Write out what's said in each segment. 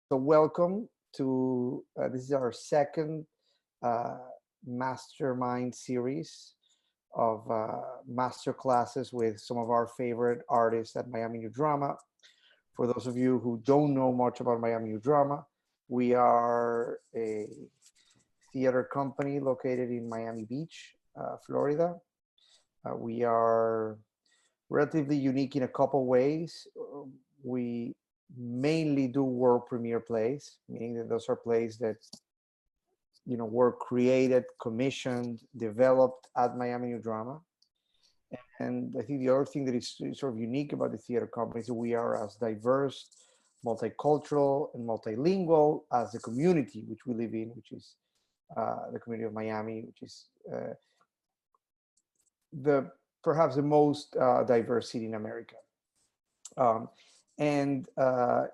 So welcome to, this is our second uh, MasterMiND series of master classes with some of our favorite artists at Miami New Drama. For those of you who don't know much about Miami New Drama, we are a theater company located in Miami Beach, Florida. We are relatively unique in a couple ways. We mainly do world premiere plays, meaning that those are plays that were created, commissioned, developed at Miami New Drama. And I think the other thing that is sort of unique about the theater company is that we are as diverse, multicultural, and multilingual as the community which we live in, which is the community of Miami, which is the perhaps the most diverse city in America. And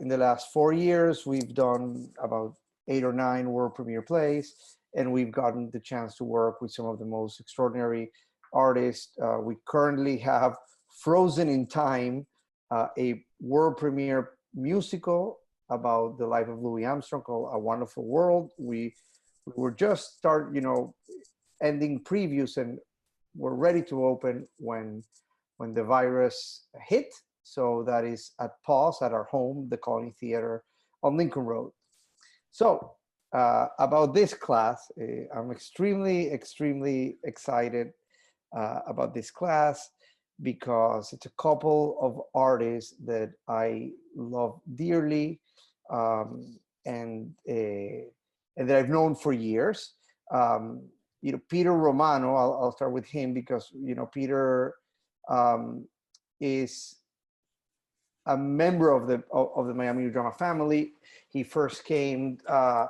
in the last 4 years, we've done about 8 or 9 world premiere plays, and we've gotten the chance to work with some of the most extraordinary artists. We currently have frozen in time a world premiere musical about the life of Louis Armstrong called A Wonderful World. We were just ending previews, and we're ready to open when the virus hit. So that is at pause at our home, the Colony Theater on Lincoln Road. So about this class, I'm extremely excited about this class because it's a couple of artists that I love dearly and that I've known for years. Peter Romano, I'll start with him because Peter is a member of the Miami New Drama family. He first came to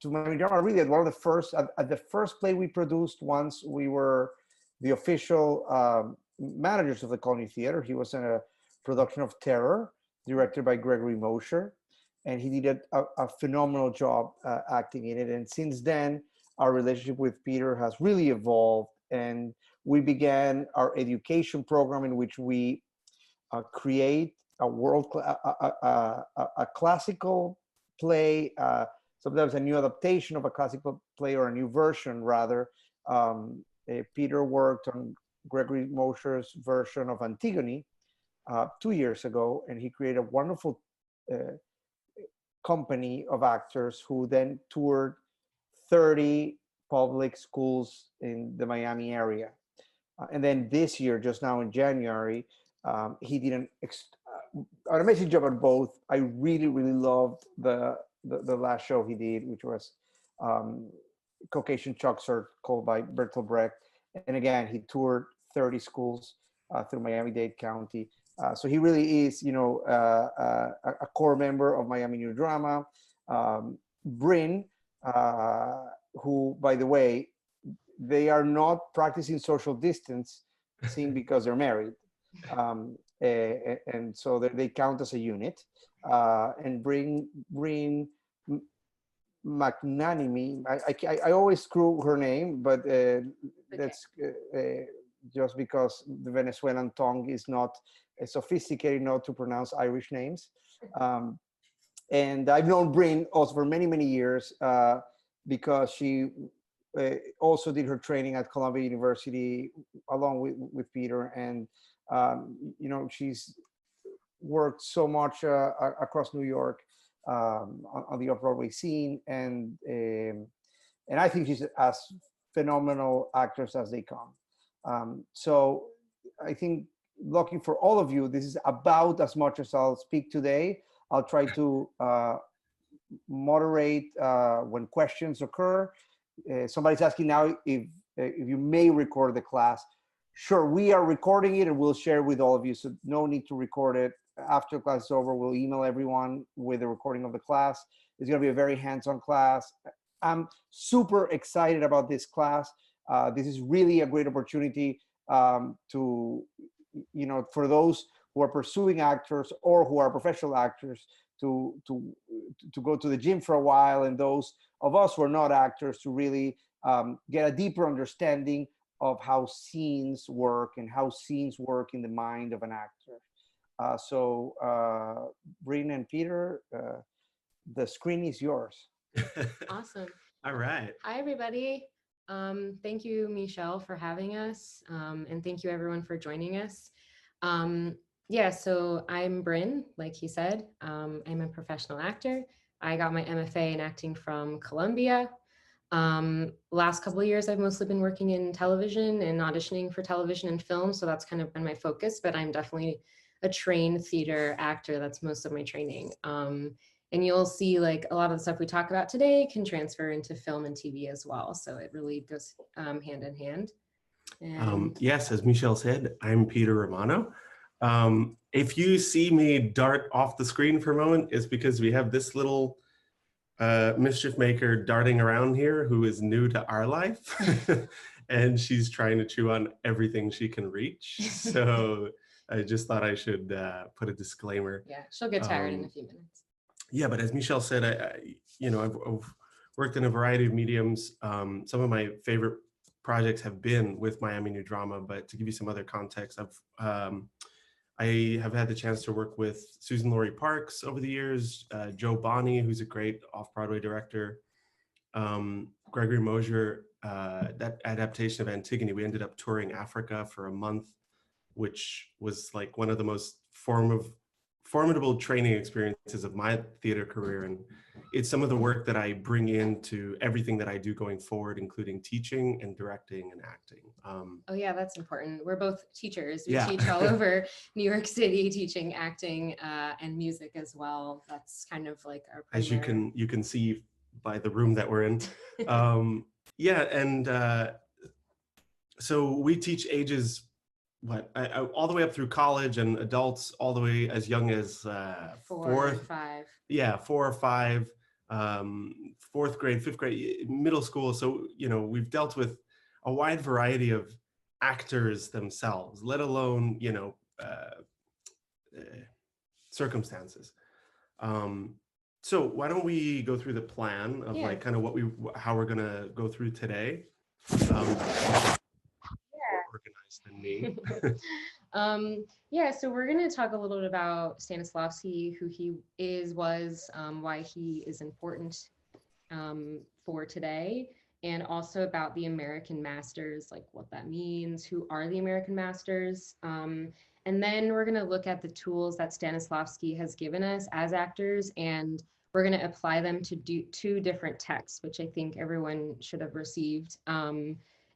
Miami Drama really at one of the first at the first play we produced once we were the official managers of the Colony Theater. He was in a production of Terror, directed by Gregory Mosher, and he did a phenomenal job acting in it. And since then, our relationship with Peter has really evolved, and we began our education program in which we create a classical play, sometimes a new adaptation of a classical play or a new version rather. Peter worked on Gregory Mosher's version of Antigone 2 years ago, and he created a wonderful company of actors who then toured 30 public schools in the Miami area. And then this year, just now in January, he did an amazing job at both. I really loved the last show he did, which was Caucasian Chucks Are Called by Bertolt Brecht. And again, he toured 30 schools through Miami-Dade County. So he really is, a core member of Miami New Drama. Brynne, who, by the way, they are not practicing social distancing because they're married. And so they count as a unit. And Brynne McManimie, I always screw her name, but that's just because the Venezuelan tongue is not sophisticated enough to pronounce Irish names. And I've known Brynne also for many years because she also did her training at Columbia University along with Peter. And she's worked so much across New York on the Off-Broadway scene, and I think she's as phenomenal actress as they come. So I think, lucky for all of you, this is about as much as I'll speak today. I'll try to moderate when questions occur. Somebody's asking now if you may record the class. Sure, we are recording it and we'll share with all of you, so no need to record it. After class is over, we'll email everyone with the recording of the class. It's going to be a very hands-on class. I'm super excited about this class. This is really a great opportunity to, for those who are pursuing actors or who are professional actors to go to the gym for a while, and those of us who are not actors to really get a deeper understanding of how scenes work and how scenes work in the mind of an actor. So Brynne and Peter, the screen is yours. Awesome. All right. Hi, everybody. Thank you, Michelle, for having us. And thank you, everyone, for joining us. Yeah, so I'm Brynne, like he said. I'm a professional actor. I got my MFA in acting from Columbia. Last couple of years, I've mostly been working in television and auditioning for television and film. So that's kind of been my focus, but I'm definitely a trained theater actor. That's most of my training. And you'll see like a lot of the stuff we talk about today can transfer into film and TV as well. So it really goes hand in hand. And yes, as Michelle said, I'm Peter Romano. If you see me dart off the screen for a moment, it's because we have this little mischief maker darting around here who is new to our life. And she's trying to chew on everything she can reach. So I just thought I should put a disclaimer. yeah, she'll get tired in a few minutes. Yeah, but as Michelle said, I've worked in a variety of mediums. Some of my favorite projects have been with Miami New Drama, but to give you some other context, I have had the chance to work with Susan Laurie Parks over the years, Joe Bonney, who's a great off-Broadway director, Gregory Mosher, that adaptation of Antigone. We ended up touring Africa for a month, which was like one of the most formidable training experiences of my theater career. And it's some of the work that I bring into everything that I do going forward, including teaching and directing and acting. Oh yeah, that's important. We're both teachers. We Yeah. teach all over New York City, teaching acting and music as well. That's kind of like our primary. As you can see by the room that we're in. Yeah, and so we teach ages all the way up through college, and adults all the way as young as 4 or 5. Yeah, 4 or 5, 4th grade, 5th grade, middle school. So we've dealt with a wide variety of actors themselves, let alone circumstances. So why don't we go through the plan of like kind of how we're gonna go through today. Organized than me. Yeah, so we're going to talk a little bit about Stanislavski, who he was, why he is important for today, and also about the American Masters, like what that means, who are the American Masters. And then we're going to look at the tools that Stanislavski has given us as actors, and we're going to apply them to do 2 different texts, which I think everyone should have received.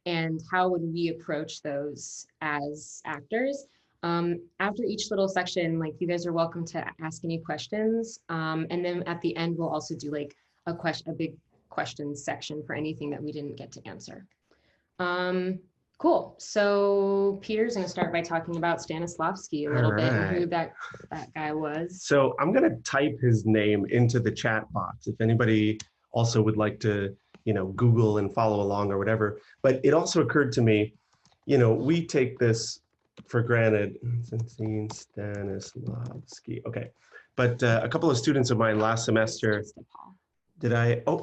And how would we approach those as actors? After each little section, like you guys are welcome to ask any questions. And then at the end, we'll also do like a big questions section for anything that we didn't get to answer. Cool. So Peter's going to start by talking about Stanislavski a little bit and who that guy was. So I'm going to type his name into the chat box if anybody also would like to Google and follow along or whatever. But it also occurred to me, we take this for granted. Stanislavski. Okay. But a couple of students of mine last semester, did I? Oh,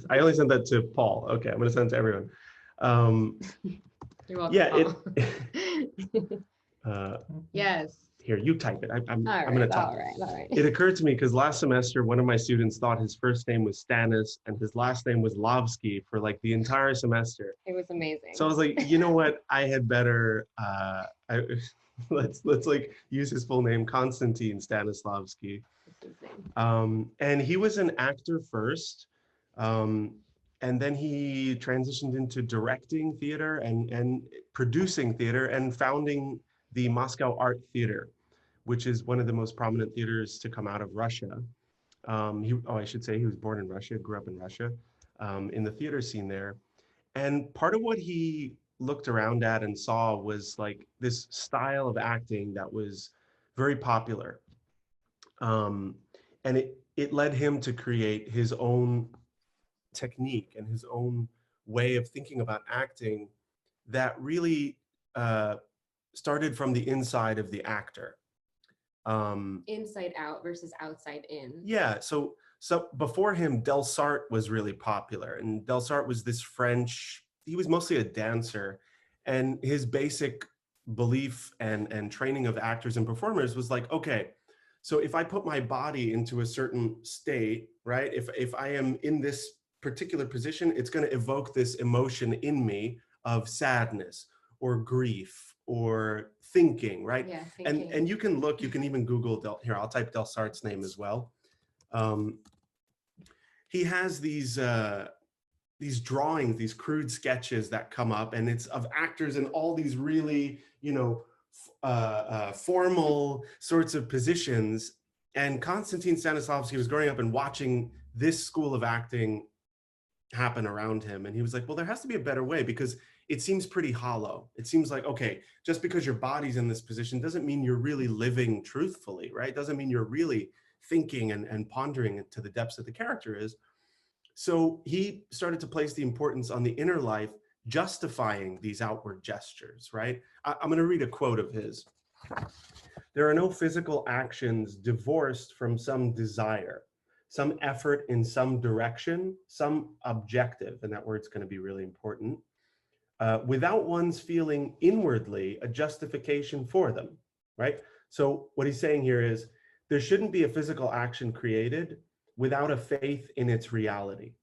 I only sent that to Paul. Okay, I'm going to send it to everyone. You're welcome. Yeah. Yes. Here, you type it. I'm going to type. All right. It occurred to me because last semester, one of my students thought his first name was Stanis and his last name was Lavsky for like the entire semester. It was amazing. So I was like, you know what? I had better, let's like use his full name, Konstantin Stanislavski. And he was an actor first. And then he transitioned into directing theater and producing theater and founding the Moscow Art Theater, which is one of the most prominent theaters to come out of Russia. I should say he was born in Russia, grew up in Russia, in the theater scene there. And part of what he looked around at and saw was like this style of acting that was very popular. And it led him to create his own technique and his own way of thinking about acting that really started from the inside of the actor. Inside out versus outside in. Yeah, so before him, Delsarte was really popular, and Delsarte was this French, he was mostly a dancer, and his basic belief and training of actors and performers was like, okay, So if I put my body into a certain state, right? If I am in this particular position, it's going to evoke this emotion in me of sadness or grief or thinking, right? Yeah, And thinking. you can look, you can even Google here. I'll type Delsarte's name as well. He has these drawings, these crude sketches that come up, and it's of actors in all these really, you know, formal sorts of positions. And Konstantin Stanislavski was growing up and watching this school of acting happen around him. And he was like, well, there has to be a better way, because it seems pretty hollow. It seems like, okay, just because your body's in this position doesn't mean you're really living truthfully, right? Doesn't mean you're really thinking and pondering it to the depths that the character is. So he started to place the importance on the inner life, justifying these outward gestures, right? I'm going to read a quote of his. There are no physical actions divorced from some desire, some effort in some direction, some objective, and that word's going to be really important, without one's feeling inwardly a justification for them, right? So what he's saying here is there shouldn't be a physical action created without a faith in its reality,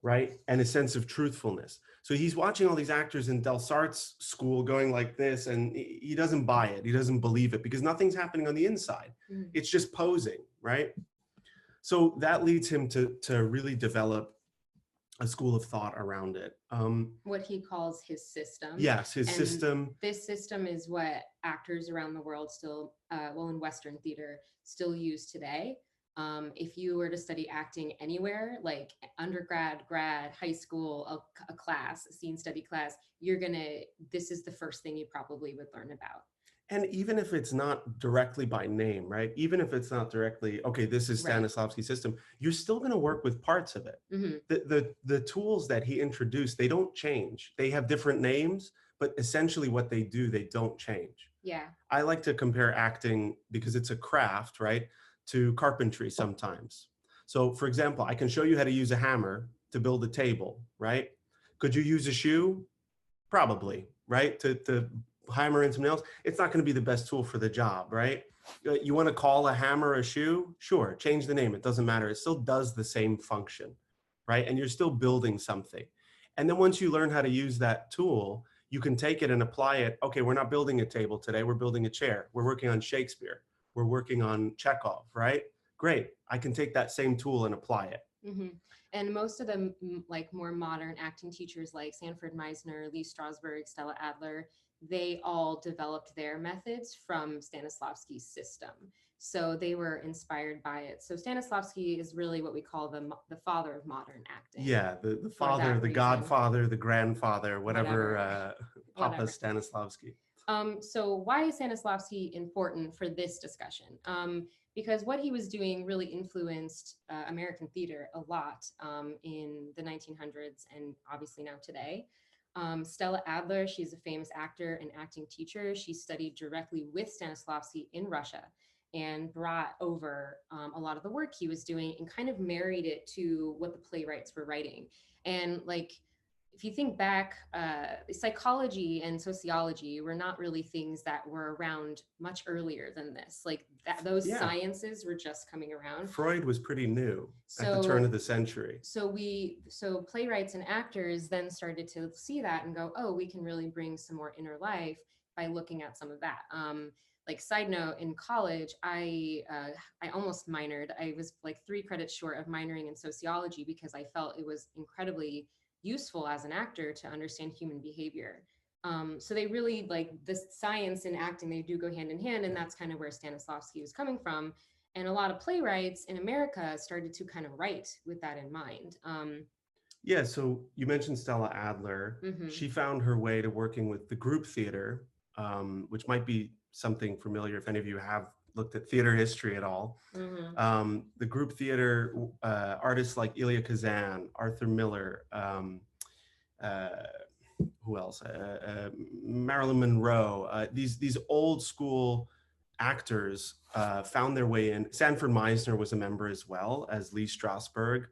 right? And a sense of truthfulness. So he's watching all these actors in Delsarte's school going like this, and he doesn't buy it. He doesn't believe it, because nothing's happening on the inside. It's just posing, right? So that leads him to really develop a school of thought around it. What he calls his system. Yes, his And system. This system is what actors around the world still, well, in Western theater, still use today. If you were to study acting anywhere, like undergrad, grad, high school, a class, a scene study class, this is the first thing you probably would learn about. And even if it's not directly by name, right? Even if it's not directly, okay, this is Stanislavski's system, you're still going to work with parts of it. The tools that he introduced, they don't change. They have different names, but essentially what they do, they don't change. Yeah. I like to compare acting, because it's a craft, right, to carpentry sometimes. So for example, I can show you how to use a hammer to build a table, right? Could you use a shoe? Probably, right? To hammer in some nails. It's not going to be the best tool for the job, right? You want to call a hammer a shoe? Sure, change the name. It doesn't matter. It still does the same function, right? And you're still building something. And then once you learn how to use that tool, you can take it and apply it. Okay, we're not building a table today. We're building a chair. We're working on Shakespeare. We're working on Chekhov, right? Great. I can take that same tool and apply it. And most of the like more modern acting teachers like Sanford Meisner, Lee Strasberg, Stella Adler, they all developed their methods from Stanislavski's system. So they were inspired by it. So Stanislavski is really what we call the father of modern acting. Yeah, the father, the godfather, the grandfather, whatever. Papa Stanislavski. So why is Stanislavski important for this discussion? Because what he was doing really influenced American theater a lot in the 1900s and obviously now today. Stella Adler, she's a famous actor and acting teacher. She studied directly with Stanislavski in Russia and brought over a lot of the work he was doing and kind of married it to what the playwrights were writing. And like, if you think back, psychology and sociology were not really things that were around much earlier than this. Like those sciences were just coming around. Freud was pretty new at the turn of the century. So playwrights and actors then started to see that and go, oh, we can really bring some more inner life by looking at some of that. Like side note, in college, I almost minored. I was like 3 credits short of minoring in sociology because I felt it was incredibly useful as an actor to understand human behavior. So they really like this science and acting, they do go hand in hand. And that's kind of where Stanislavski was coming from. And a lot of playwrights in America started to kind of write with that in mind. Yeah, so you mentioned Stella Adler. She found her way to working with the group theater, which might be something familiar if any of you have looked at theater history at all. The group theater artists like Elia Kazan, Arthur Miller, who else? Marilyn Monroe. These old school actors found their way in. Sanford Meisner was a member as well as Lee Strasberg.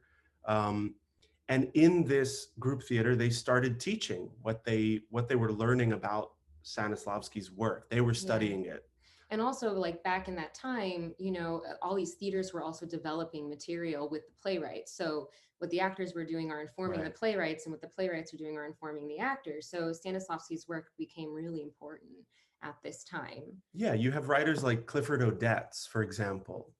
And in this group theater, they started teaching what they were learning about Stanislavski's work. They were studying it. And also like back in that time, you know, all these theaters were also developing material with the playwrights. So what the actors were doing are informing the playwrights, and what the playwrights are doing are informing the actors. So Stanislavski's work became really important at this time. Yeah, you have writers like Clifford Odets, for example.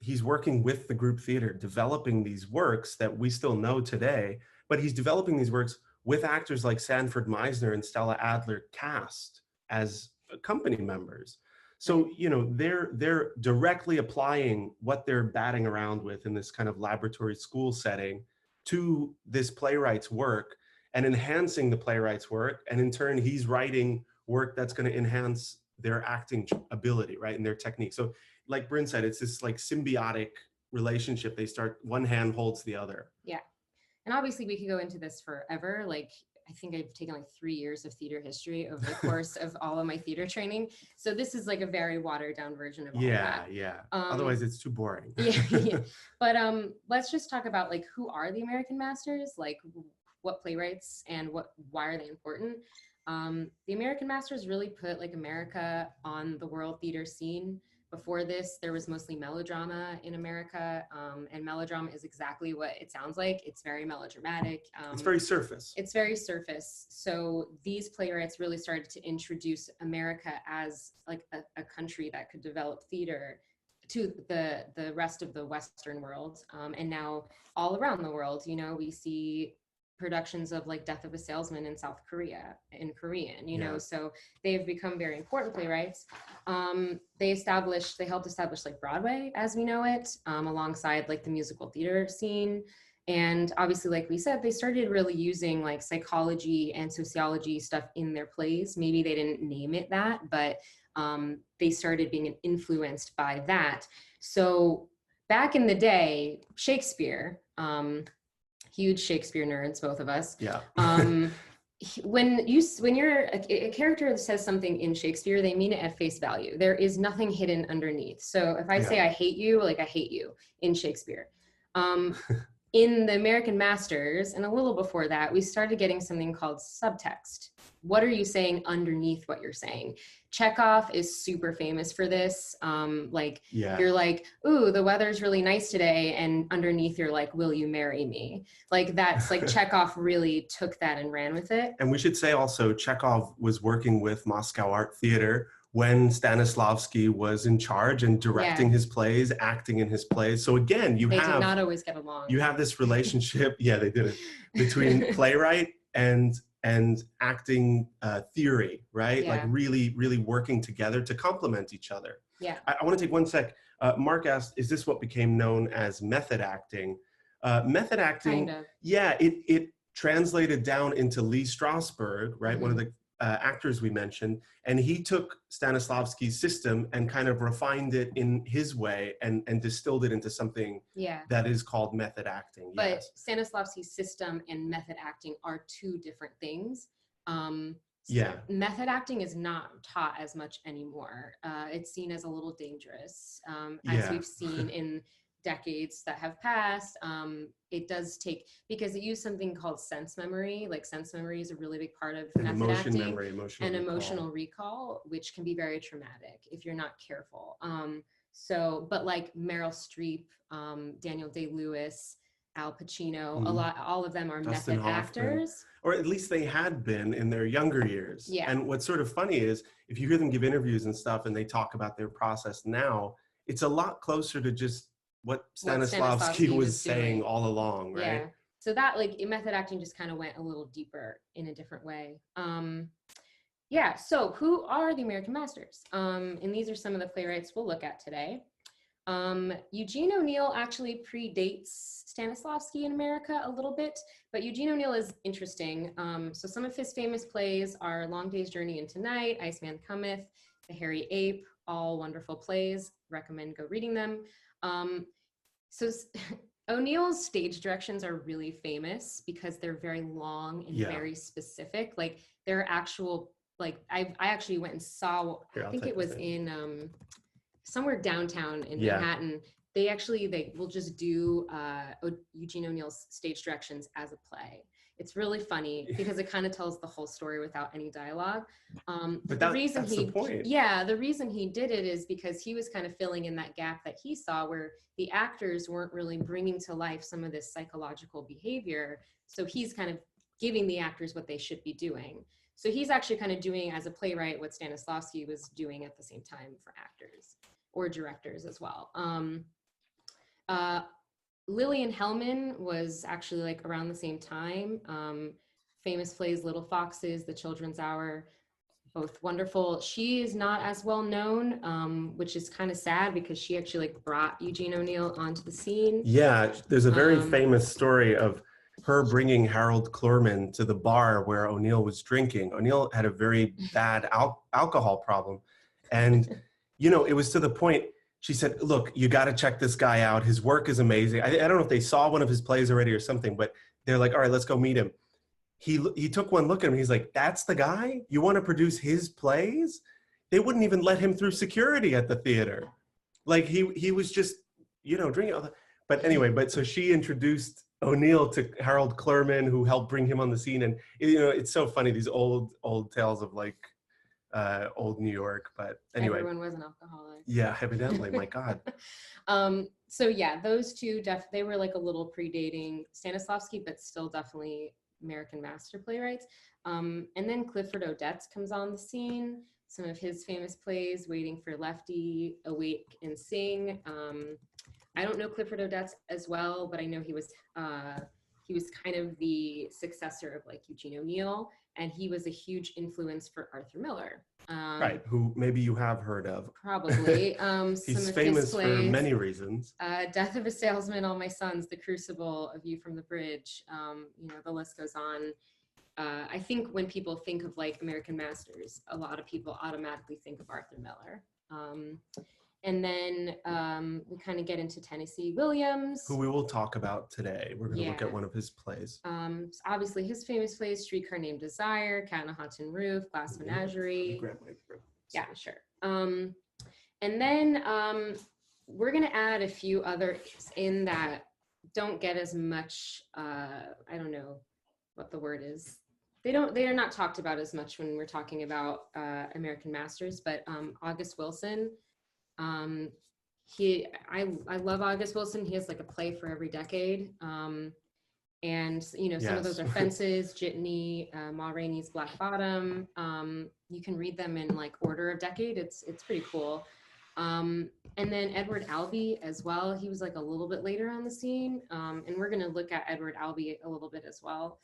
He's working with the group theater, developing these works that we still know today, but he's developing these works with actors like Sanford Meisner and Stella Adler cast as company members. So, you know, they're directly applying what they're batting around with in this kind of laboratory school setting to this playwright's work and enhancing the playwright's work. And in turn, he's writing work that's going to enhance their acting ability, right, and their technique. So like Brynne said, it's this like symbiotic relationship. They start, one hand holds the other. Yeah. And obviously we could go into this forever. Like, I think I've taken like 3 years of theater history over the course of all of my theater training. So this is like a very watered down version of all that. Yeah. Otherwise it's too boring. Yeah. But let's just talk about like, who are the American masters? Like what playwrights and why are they important? The American masters really put like America on the world theater scene. Before this, there was mostly melodrama in America, and melodrama is exactly what it sounds like. It's very melodramatic. It's very surface. It's very surface. So these playwrights really started to introduce America as like a country that could develop theater to the rest of the Western world. And now all around the world, you know, we see productions of like Death of a Salesman in South Korea in Korean, you know, so they've become very important playwrights. They helped establish like Broadway as we know it, alongside like the musical theater scene. And obviously, like we said, they started really using like psychology and sociology stuff in their plays. Maybe they didn't name it that, but they started being influenced by that. So back in the day, Shakespeare, huge Shakespeare nerds, both of us. Yeah. When you're a character that says something in Shakespeare, they mean it at face value. There is nothing hidden underneath. So if I say I hate you, like I hate you in Shakespeare. In the American Masters, and a little before that, we started getting something called subtext. What are you saying underneath what you're saying? Chekhov is super famous for this. You're like, ooh, the weather's really nice today. And underneath you're like, will you marry me? Like that's like Chekhov really took that and ran with it. And we should say also, Chekhov was working with Moscow Art Theater when Stanislavski was in charge and directing his plays, acting in his plays. So again, they did not always get along. You have this relationship, they didn't, between playwright and acting theory, right? Like really, really working together to complement each other. Yeah. I want to take 1 sec. Mark asked, is this what became known as method acting? Method acting, kind of. It translated down into Lee Strasberg, right? One of the actors we mentioned, and he took Stanislavski's system and kind of refined it in his way and distilled it into something that is called method acting. But Stanislavski's system and method acting are two different things. Method acting is not taught as much anymore. It's seen as a little dangerous, as we've seen in decades that have passed. It does take, because it used something called sense memory. Like sense memory is a really big part of method acting. And emotional recall, which can be very traumatic if you're not careful. But like Meryl Streep, Daniel Day-Lewis, Al Pacino, all of them are Dustin method Hoffman. Actors. Or at least they had been in their younger years. Yeah. And what's sort of funny is if you hear them give interviews and stuff and they talk about their process now, it's a lot closer to just what Stanislavski was saying all along, right? Yeah. So that like method acting just kind of went a little deeper in a different way. So who are the American masters? And these are some of the playwrights we'll look at today. Eugene O'Neill actually predates Stanislavski in America a little bit, but Eugene O'Neill is interesting. So some of his famous plays are Long Day's Journey into Night, Iceman Cometh, The Hairy Ape, all wonderful plays. Recommend go reading them. O'Neill's stage directions are really famous because they're very long and very specific. Like they're actual, like I actually went and saw, I think it was in somewhere downtown in Manhattan. They will just do Eugene O'Neill's stage directions as a play. It's really funny because it kind of tells the whole story without any dialogue. But the reason that's he, the point. yeah, the reason he did it is because he was kind of filling in that gap that he saw where the actors weren't really bringing to life some of this psychological behavior. So he's kind of giving the actors what they should be doing. So he's actually kind of doing, as a playwright, what Stanislavski was doing at the same time for actors or directors as well. Lillian Hellman was actually like around the same time. Famous plays Little Foxes, The Children's Hour, both wonderful. She is not as well known, which is kind of sad because she actually like brought Eugene O'Neill onto the scene. Yeah, there's a very famous story of her bringing Harold Clurman to the bar where O'Neill was drinking. O'Neill had a very bad alcohol problem. And, you know, it was to the point, she said, look, you got to check this guy out. His work is amazing. I don't know if they saw one of his plays already or something, but they're like, all right, let's go meet him. He took one look at him. He's like, that's the guy? You want to produce his plays? They wouldn't even let him through security at the theater. Like he was just, you know, drinking all the, but anyway, but so she introduced O'Neill to Harold Clurman, who helped bring him on the scene. And, you know, it's so funny, these old tales of like, old New York, but anyway. Everyone was an alcoholic. Yeah, evidently, my God. So yeah, those two, they were like a little predating Stanislavski, but still definitely American master playwrights. And then Clifford Odets comes on the scene. Some of his famous plays, Waiting for Lefty, Awake and Sing. I don't know Clifford Odets as well, but I know he was kind of the successor of like Eugene O'Neill, and he was a huge influence for Arthur Miller. Right, who maybe you have heard of. Probably. He's some famous of his plays, for many reasons. Death of a Salesman, All My Sons, The Crucible, A View from the Bridge. You know, the list goes on. I think when people think of like American masters, a lot of people automatically think of Arthur Miller. And then we kind of get into Tennessee Williams, Who we will talk about today. We're going to look Yeah. at one of his plays. Obviously his famous plays, Streetcar Named Desire, Cat on a Hot Tin Roof, Glass Menagerie. Grab my throat. Yeah, sure. And then we're going to add a few others in that don't get as much, I don't know what the word is. They are not talked about as much when we're talking about American masters, but August Wilson, I love August Wilson. He has like a play for every decade. And, you know, some of those are Fences, Jitney, Ma Rainey's Black Bottom. You can read them in like order of decade. It's pretty cool. And then Edward Albee as well. He was like a little bit later on the scene. And we're going to look at Edward Albee a little bit as well.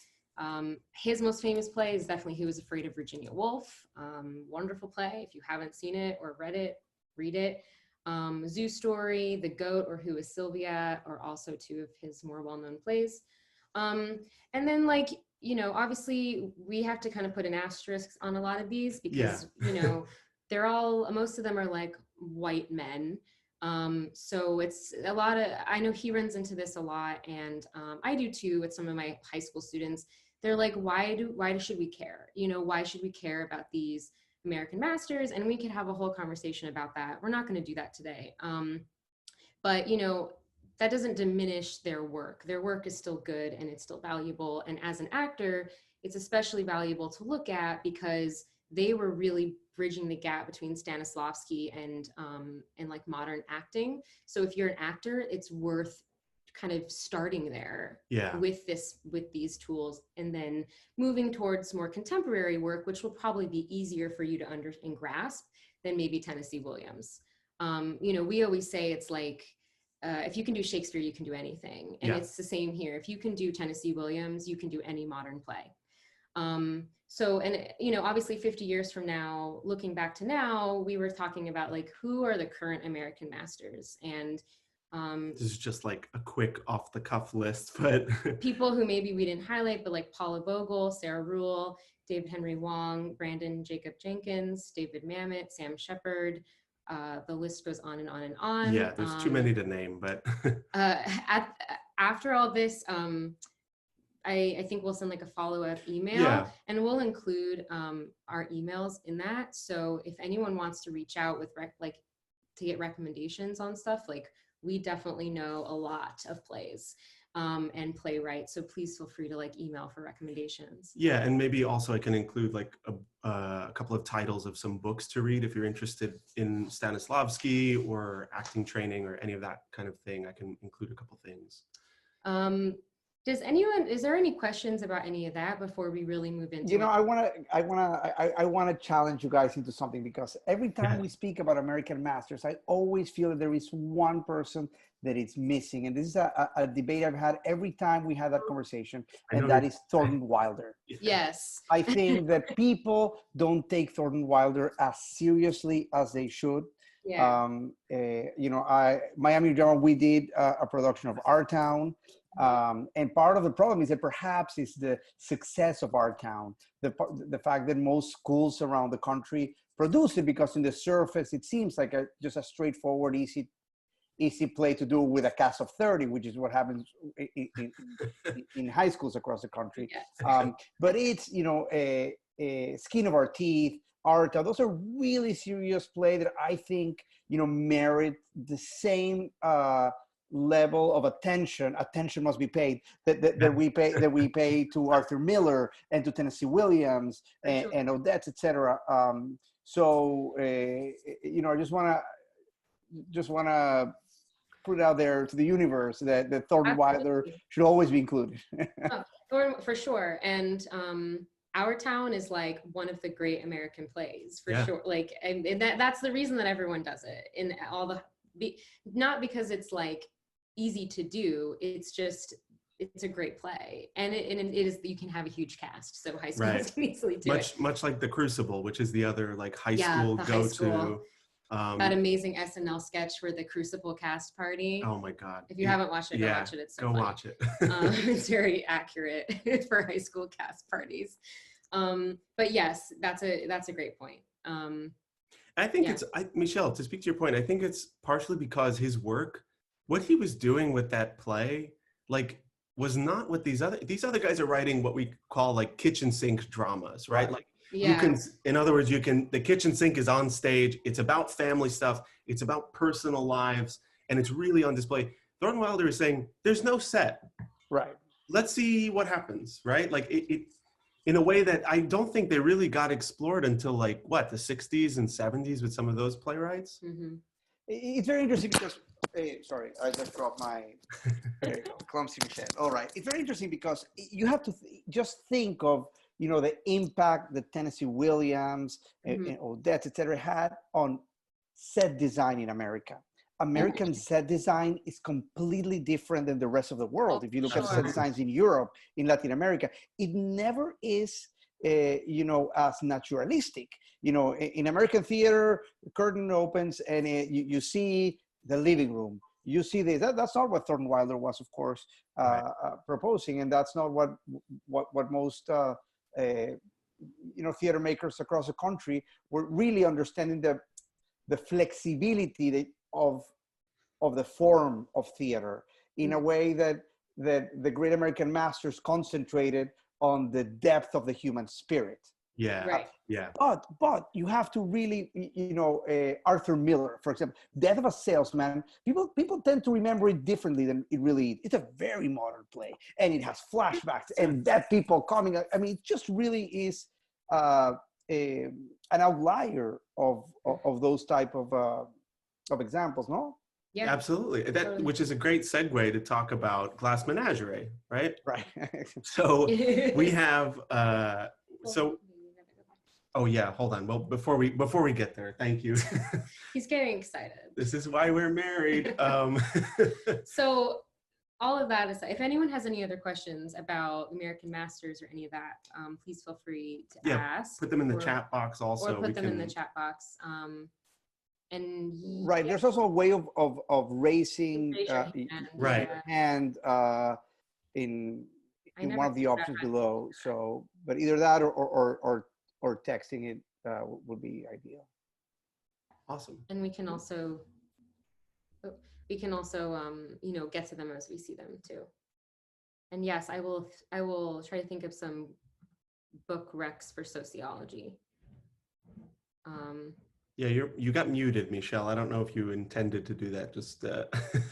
His most famous play is definitely Who Was Afraid of Virginia Woolf. Wonderful play. If you haven't seen it or read it, read it. Zoo Story, The Goat, or Who Is Sylvia are also two of his more well-known plays. And then like, you know, obviously we have to kind of put an asterisk on a lot of these because, you know, they're all, most of them are like white men. So it's a lot of, I know he runs into this a lot, and I do too with some of my high school students. They're like, why should we care? You know, why should we care about these American masters? And we could have a whole conversation about that. We're not going to do that today. But, you know, that doesn't diminish their work. Their work is still good and it's still valuable. And as an actor, it's especially valuable to look at because they were really bridging the gap between Stanislavski and like modern acting. So if you're an actor, it's worth kind of starting there with these tools and then moving towards more contemporary work, which will probably be easier for you to understand and grasp than maybe Tennessee Williams. You know, we always say it's like, if you can do Shakespeare, you can do anything. And it's the same here. If you can do Tennessee Williams, you can do any modern play. So, and, you know, obviously 50 years from now, looking back to now, we were talking about like, who are the current American masters? And this is just like a quick off the cuff list, but people who maybe we didn't highlight, but like Paula Bogle, Sarah Rule, David Henry Wong, Brandon Jacob Jenkins, David Mamet, Sam Shepard. The list goes on and on and on. Yeah, there's too many to name, but after all this, I think we'll send like a follow-up email and we'll include our emails in that. So if anyone wants to reach out with to get recommendations on stuff, like we definitely know a lot of plays. and playwrights. So please feel free to like email for recommendations. Yeah, and maybe also I can include like a couple of titles of some books to read if you're interested in Stanislavski or acting training or any of that kind of thing. I can include a couple things. Is there any questions about any of that before we really move into You know, I want to challenge you guys into something, because every time we speak about American masters, I always feel that there is one person that is missing. And this is a debate I've had every time we had that conversation, and that is Thornton Wilder. Yes. I think that people don't take Thornton Wilder as seriously as they should. Yeah. You know, Miami Drama, we did a production of Our Town. And part of the problem is that perhaps it's the success of Our Town, the fact that most schools around the country produce it, because in the surface it seems like just a straightforward, easy play to do with a cast of 30, which is what happens in high schools across the country. Yes. But it's, you know, Skin of Our Teeth, Our Town, those are really serious play that I think, you know, merit the same level of attention must be paid that we pay to Arthur Miller and to Tennessee Williams and Odette, etc. So you know, I just want to put it out there to the universe that Thornton Wilder should always be included. Thornton, for sure. And Our Town is like one of the great American plays, for sure. Like, and that's the reason that everyone does it. In all the not because it's like easy to do, it's just it's a great play, and it is, you can have a huge cast, so high schools can easily do it. Much like The Crucible, which is the other like high school go-to. That amazing SNL sketch for the Crucible cast party. Oh my God! If you haven't watched it, go watch it. It's so funny. Watch it. It's very accurate for high school cast parties. But yes, that's a great point. I think Michelle, to speak to your point, I think it's partially because his work, what he was doing with that play, like, was not what these other guys are writing what we call like kitchen sink dramas, right? Like, you can, in other words, the kitchen sink is on stage. It's about family stuff. It's about personal lives, and it's really on display. Thornton Wilder is saying, there's no set. Right. Let's see what happens, right? Like it in a way that I don't think they really got explored until like what, the 60s and 70s with some of those playwrights. Mm-hmm. It's very interesting because, sorry, I just dropped my, there you go, clumsy Michelle. All right. It's very interesting because you have to just think of, you know, the impact that Tennessee Williams and Odette, et cetera, had on set design in America. American set design is completely different than the rest of the world. If you look at set designs in Europe, in Latin America, it never is, you know, as naturalistic. You know, in American theater, the curtain opens and you see the living room. You see this. That's not what Thornton Wilder was, of course, proposing, and that's not what most you know, theater makers across the country were really understanding the flexibility of the form of theater in a way that the great American masters concentrated on the depth of the human spirit. Yeah. Right. Yeah. But you have to really, you know, Arthur Miller, for example, Death of a Salesman. People tend to remember it differently than it really is. It's a very modern play, and it has flashbacks and dead people coming. I mean, it just really is an outlier of those type of examples, no? Yeah, absolutely. That, which is a great segue to talk about Glass Menagerie, right? Right. So we have oh yeah, hold on. Well, before we get there, thank you. He's getting excited. This is why we're married. So all of that aside, if anyone has any other questions about American Masters or any of that, please feel free to ask. Put them in the chat box also. Or put them in the chat box. And right, there's also a way of raising your hand in one of the options below. So, but either that or texting it would be ideal. Awesome. And we can also you know, get to them as we see them too. And yes, I will try to think of some book recs for sociology. Yeah, you got muted, Michelle. I don't know if you intended to do that. Just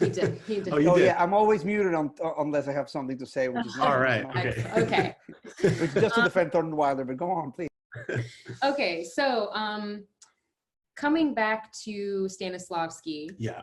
He did. He did. Oh, you Oh did. yeah, I'm always muted unless I have something to say, which is All never, right. you know. Okay. Okay. Which is just to defend Thornton Wilder, but go on, please. Okay. So, coming back to Stanislavski. Yeah.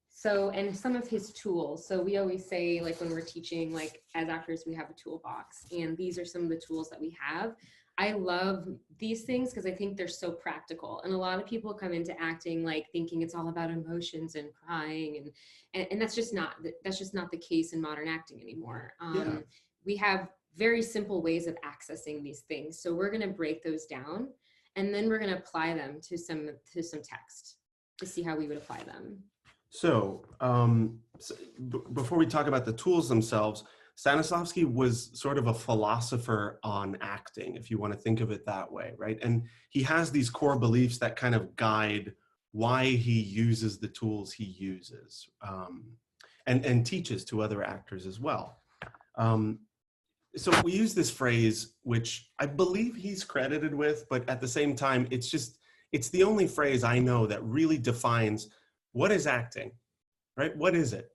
So, and some of his tools. So we always say, like, when we're teaching, like, as actors, we have a toolbox, and these are some of the tools that we have. I love these things because I think they're so practical. And a lot of people come into acting like thinking it's all about emotions and crying, and that's just not the case in modern acting anymore. Yeah. We have very simple ways of accessing these things. So we're going to break those down, and then we're going to apply them to some text to see how we would apply them. So, before we talk about the tools themselves, Stanislavski was sort of a philosopher on acting, if you want to think of it that way, right? And he has these core beliefs that kind of guide why he uses the tools he uses, and teaches to other actors as well. So we use this phrase, which I believe he's credited with, but at the same time, it's the only phrase I know that really defines what is acting, right? What is it?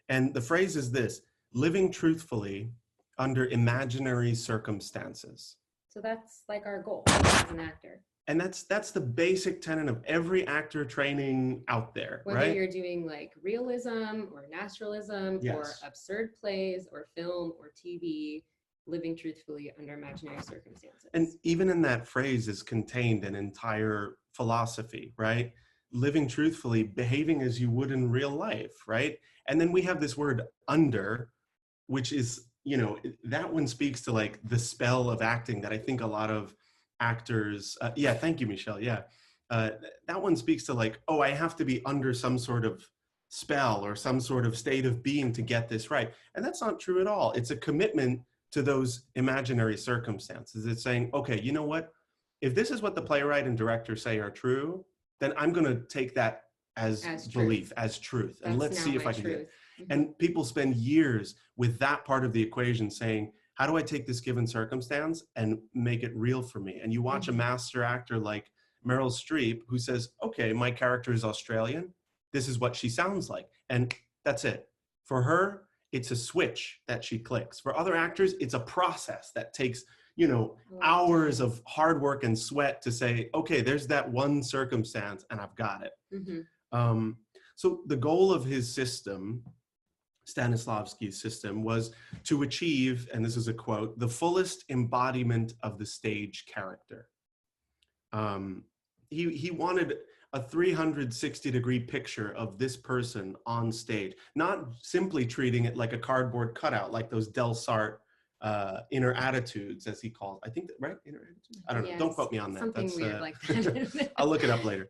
And the phrase is this: living truthfully under imaginary circumstances. So that's like our goal as an actor. And that's the basic tenet of every actor training out there, Whether right? you're doing like realism or naturalism or Yes. absurd plays or film or TV, living truthfully under imaginary circumstances. And even in that phrase is contained an entire philosophy, right? Living truthfully, behaving as you would in real life, right? And then we have this word under, which is, that one speaks to like the spell of acting that I think a lot of actors, yeah, thank you, Michelle, yeah. That one speaks to like, oh, I have to be under some sort of spell or some sort of state of being to get this right. And that's not true at all. It's a commitment to those imaginary circumstances. It's saying, okay, you know what? If this is what the playwright and director say are true, then I'm going to take that as belief, truth. as truth. That's And let's now see if my I can do it. truth. And people spend years with that part of the equation saying, how do I take this given circumstance and make it real for me? And you watch a master actor like Meryl Streep who says, okay, my character is Australian. This is what she sounds like. And that's it. For her, it's a switch that she clicks. For other actors, it's a process that takes, hours of hard work and sweat to say, okay, there's that one circumstance and I've got it. So the goal of his system, Stanislavski's system, was to achieve, and this is a quote, the fullest embodiment of the stage character. He wanted a 360-degree picture of this person on stage, not simply treating it like a cardboard cutout, like those Del Sarte inner attitudes, as he calls, I think, right? Inner attitudes? I don't know. Yes, Don't quote me on that. Something That's, weird like that. I'll look it up later.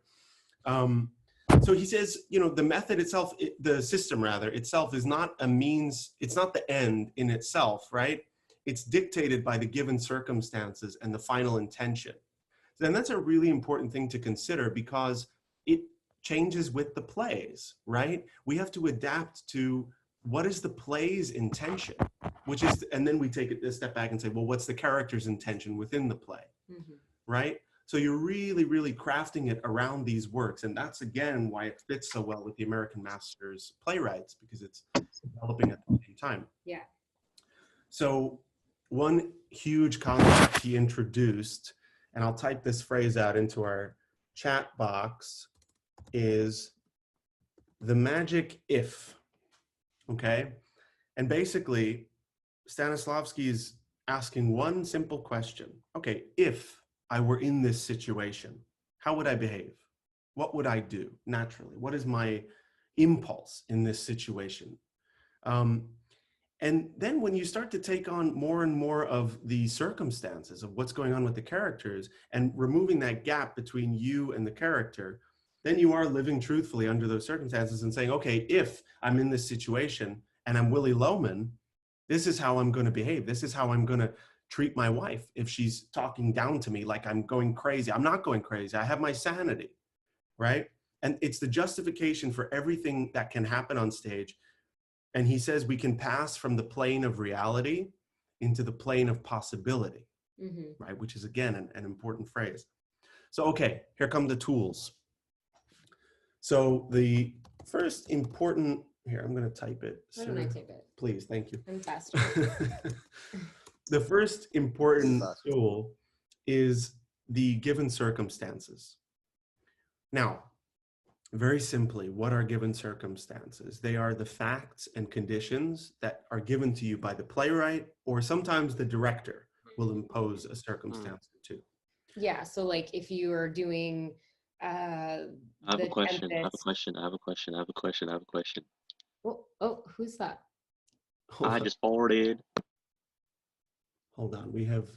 So he says, the method itself, the system rather, itself is not a means, it's not the end in itself, right? It's dictated by the given circumstances and the final intention. Then that's a really important thing to consider because it changes with the plays, right? We have to adapt to what is the play's intention, which is, and then we take it a step back and say, well, what's the character's intention within the play, right? So you're really, really crafting it around these works. And that's, again, why it fits so well with the American Masters playwrights, because it's developing at the same time. Yeah. So one huge concept he introduced, and I'll type this phrase out into our chat box, is the magic if, okay? And basically, Stanislavski is asking one simple question. Okay, if I were in this situation, how would I behave? What would I do naturally? What is my impulse in this situation? And then when you start to take on more and more of the circumstances of what's going on with the characters and removing that gap between you and the character, then you are living truthfully under those circumstances and saying, okay, if I'm in this situation and I'm Willy Loman, this is how I'm going to behave. This is how I'm going to treat my wife if she's talking down to me like I'm going crazy. I'm not going crazy. I have my sanity, right? And it's the justification for everything that can happen on stage. And he says we can pass from the plane of reality into the plane of possibility, right? Which is, again, an important phrase. So, okay, here come the tools. So the first important, here, I'm going to type it. Why don't I type it? Please, thank you. I'm faster. The first important tool is the given circumstances. Now, very simply, what are given circumstances? They are the facts and conditions that are given to you by the playwright, or sometimes the director will impose a circumstance or two. Yeah, so like if you are doing I have a question. I have a question. I have a question. I have a question. I have a question. Oh, who's that? Hold I on. just forwarded. Hold on, we have,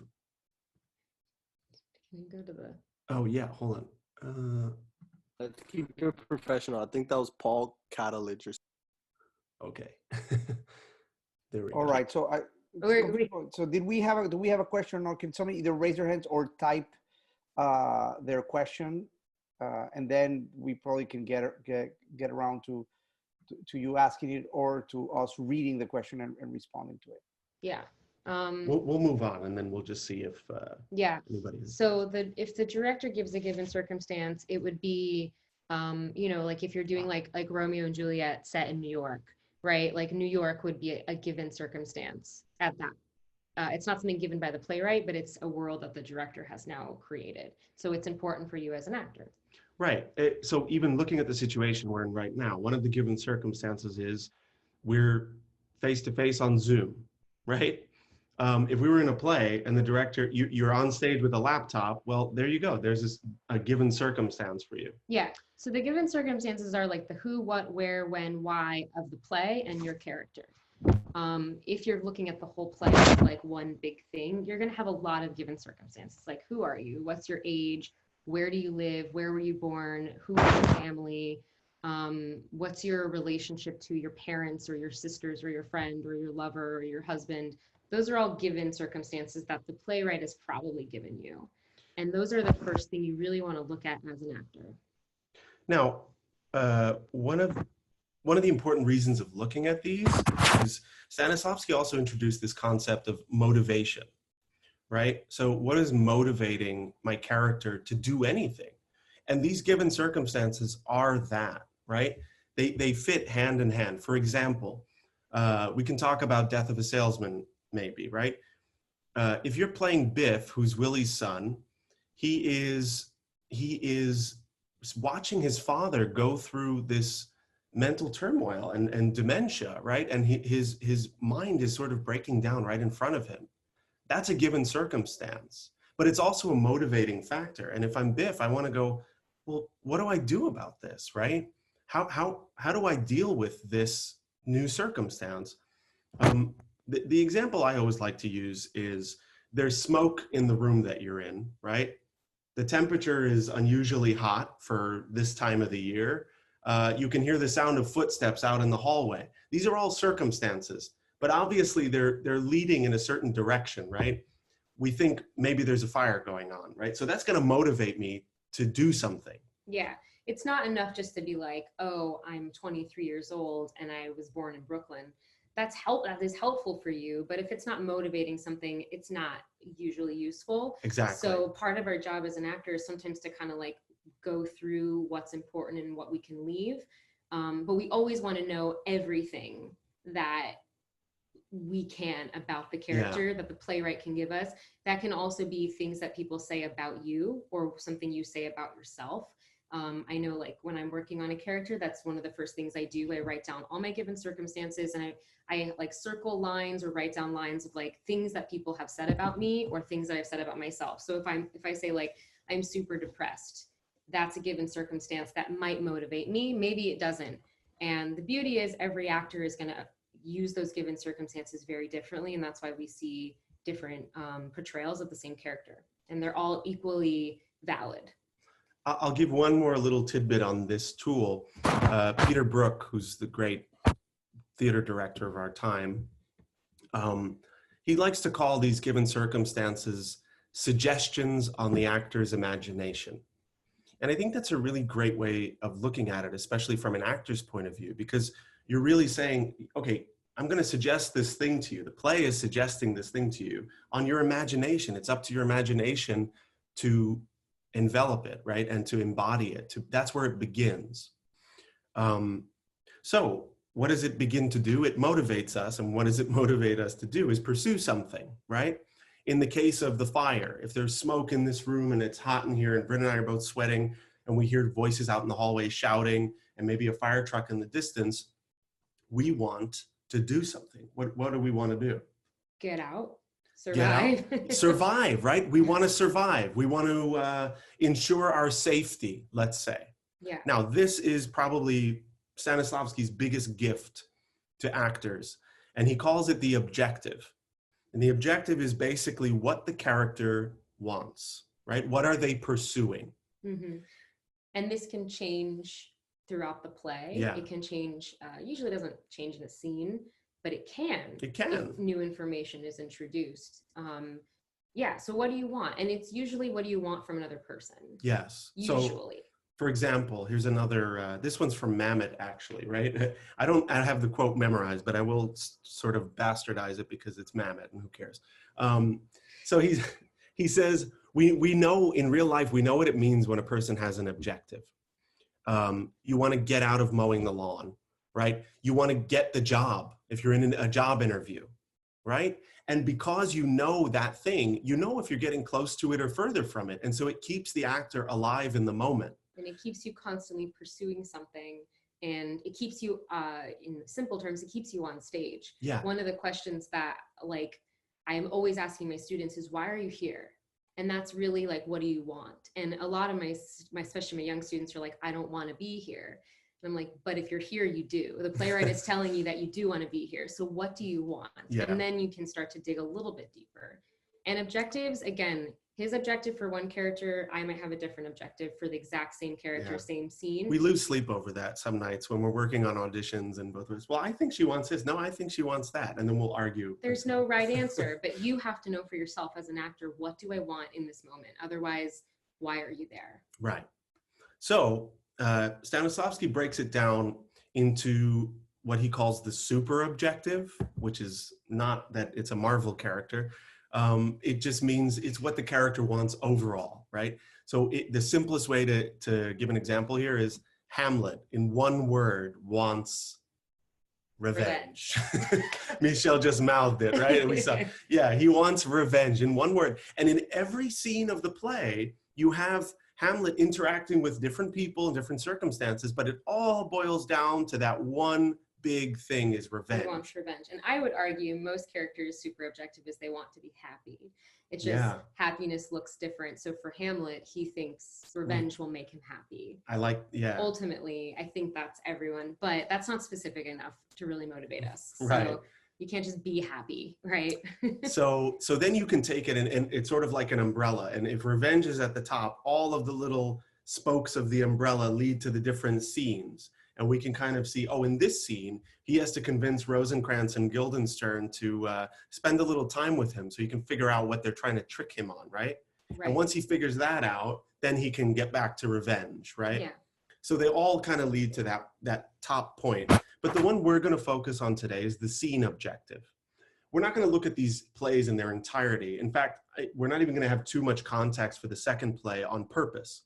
Can you go to the oh yeah, hold on. Let's keep it professional. I think that was Paul Catledge. Okay. There we go. All right. So Wait. so do we have a question, or can somebody either raise their hands or type their question, and then we probably can get around to you asking it, or to us reading the question and responding to it. Yeah. We'll move on, and then we'll just see if Yeah. anybody is. So if the director gives a given circumstance, it would be, you know, like if you're doing like Romeo and Juliet set in New York, right? Like New York would be a given circumstance at that. It's not something given by the playwright, but it's a world that the director has now created. So it's important for you as an actor. Right. So even looking at the situation we're in right now, one of the given circumstances is we're face to face on Zoom, right? If we were in a play and the director, you're on stage with a laptop, well, there you go. There's a given circumstance for you. Yeah. So the given circumstances are like the who, what, where, when, why of the play and your character. If you're looking at the whole play as like one big thing, you're going to have a lot of given circumstances. Like, who are you? What's your age? Where do you live? Where were you born? Who is your family? What's your relationship to your parents or your sisters or your friend or your lover or your husband? Those are all given circumstances that the playwright has probably given you. And those are the first thing you really want to look at as an actor. Now, one of the important reasons of looking at these is Stanislavski also introduced this concept of motivation, right? So what is motivating my character to do anything? And these given circumstances are that, right? They fit hand in hand. For example, we can talk about Death of a Salesman, maybe, right? If you're playing Biff, who's Willie's son, he is watching his father go through this mental turmoil and dementia, right? And his mind is sort of breaking down right in front of him. That's a given circumstance, but it's also a motivating factor. And if I'm Biff, I want to go, well, what do I do about this, right? How do I deal with this new circumstance? The example I always like to use is there's smoke in the room that you're in, right? The temperature is unusually hot for this time of the year. You can hear the sound of footsteps out in the hallway. These are all circumstances, but obviously they're leading in a certain direction, right? We think maybe there's a fire going on, right? So that's going to motivate me to do something. Yeah, it's not enough just to be like, oh, I'm 23 years old and I was born in Brooklyn. That is helpful for you, but if it's not motivating something, it's not usually useful. Exactly. So part of our job as an actor is sometimes to kind of like go through what's important and what we can leave. But we always want to know everything that we can about the character that the playwright can give us. That can also be things that people say about you or something you say about yourself. I know like when I'm working on a character, that's one of the first things I do. I write down all my given circumstances and I like circle lines or write down lines of like things that people have said about me or things that I've said about myself. So if I say like, I'm super depressed, that's a given circumstance that might motivate me. Maybe it doesn't. And the beauty is every actor is going to use those given circumstances very differently. And that's why we see different portrayals of the same character. And they're all equally valid. I'll give one more little tidbit on this tool. Peter Brook, who's the great theater director of our time, he likes to call these given circumstances suggestions on the actor's imagination. And I think that's a really great way of looking at it, especially from an actor's point of view, because you're really saying, okay, I'm going to suggest this thing to you. The play is suggesting this thing to you on your imagination. It's up to your imagination to envelop it, right? And to embody it. That's where it begins. So what does it begin to do? It motivates us. And what does it motivate us to do is pursue something, right? In the case of the fire, if there's smoke in this room and it's hot in here and Brynne and I are both sweating and we hear voices out in the hallway shouting and maybe a fire truck in the distance, we want to do something. What do we want to do? Get out. Survive. Get out. Survive, right? We want to survive. We want to ensure our safety, let's say. Yeah. Now, this is probably Stanislavski's biggest gift to actors, and he calls it the objective. And the objective is basically what the character wants, right? What are they pursuing? Mm-hmm. And this can change throughout the play. Yeah. It can change, usually it doesn't change in a scene, but it can. It can. If new information is introduced. Yeah, so what do you want? And it's usually what do you want from another person? Yes. Usually. So, for example, here's another, this one's from Mamet actually, right? I have the quote memorized, but I will sort of bastardize it because it's Mamet and who cares? So he says, we know in real life, we know what it means when a person has an objective. You want to get out of mowing the lawn, right? You want to get the job if you're in a job interview, right? And because you know that thing, you know if you're getting close to it or further from it. And so it keeps the actor alive in the moment. And it keeps you constantly pursuing something, and it keeps you, in simple terms, it keeps you on stage. Yeah. One of the questions that like I am always asking my students is, why are you here? And that's really like, what do you want? And a lot of my especially my young students are like, I don't want to be here. And I'm like, but if you're here, you do. The playwright is telling you that you do want to be here. So what do you want? Yeah. And then you can start to dig a little bit deeper. And objectives, again, his objective for one character, I might have a different objective for the exact same character, Yeah. same scene. We lose sleep over that some nights when we're working on auditions and both of us, well, I think she wants this. No, I think she wants that. And then we'll argue. There's no right answer, but you have to know for yourself as an actor, what do I want in this moment? Otherwise, why are you there? Right. So Stanislavski breaks it down into what he calls the super objective, which is not that it's a Marvel character. It just means it's what the character wants overall, right? So the simplest way to give an example here is Hamlet, in one word, wants revenge. Michelle just mouthed it, right? We saw, yeah, he wants revenge in one word. And in every scene of the play, you have Hamlet interacting with different people in different circumstances, but it all boils down to that one big thing is revenge. He wants revenge. And I would argue most characters' super objective is they want to be happy. It's just happiness looks different. So for Hamlet, he thinks revenge will make him happy. I like, yeah. Ultimately, I think that's everyone, but that's not specific enough to really motivate us. Right. So you can't just be happy, right? So then you can take it and it's sort of like an umbrella. And if revenge is at the top, all of the little spokes of the umbrella lead to the different scenes. And we can kind of see, oh, in this scene, he has to convince Rosencrantz and Guildenstern to spend a little time with him so he can figure out what they're trying to trick him on, right? And once he figures that out, then he can get back to revenge, right? Yeah. So they all kind of lead to that top point. But the one we're going to focus on today is the scene objective. We're not going to look at these plays in their entirety. In fact, we're not even going to have too much context for the second play on purpose.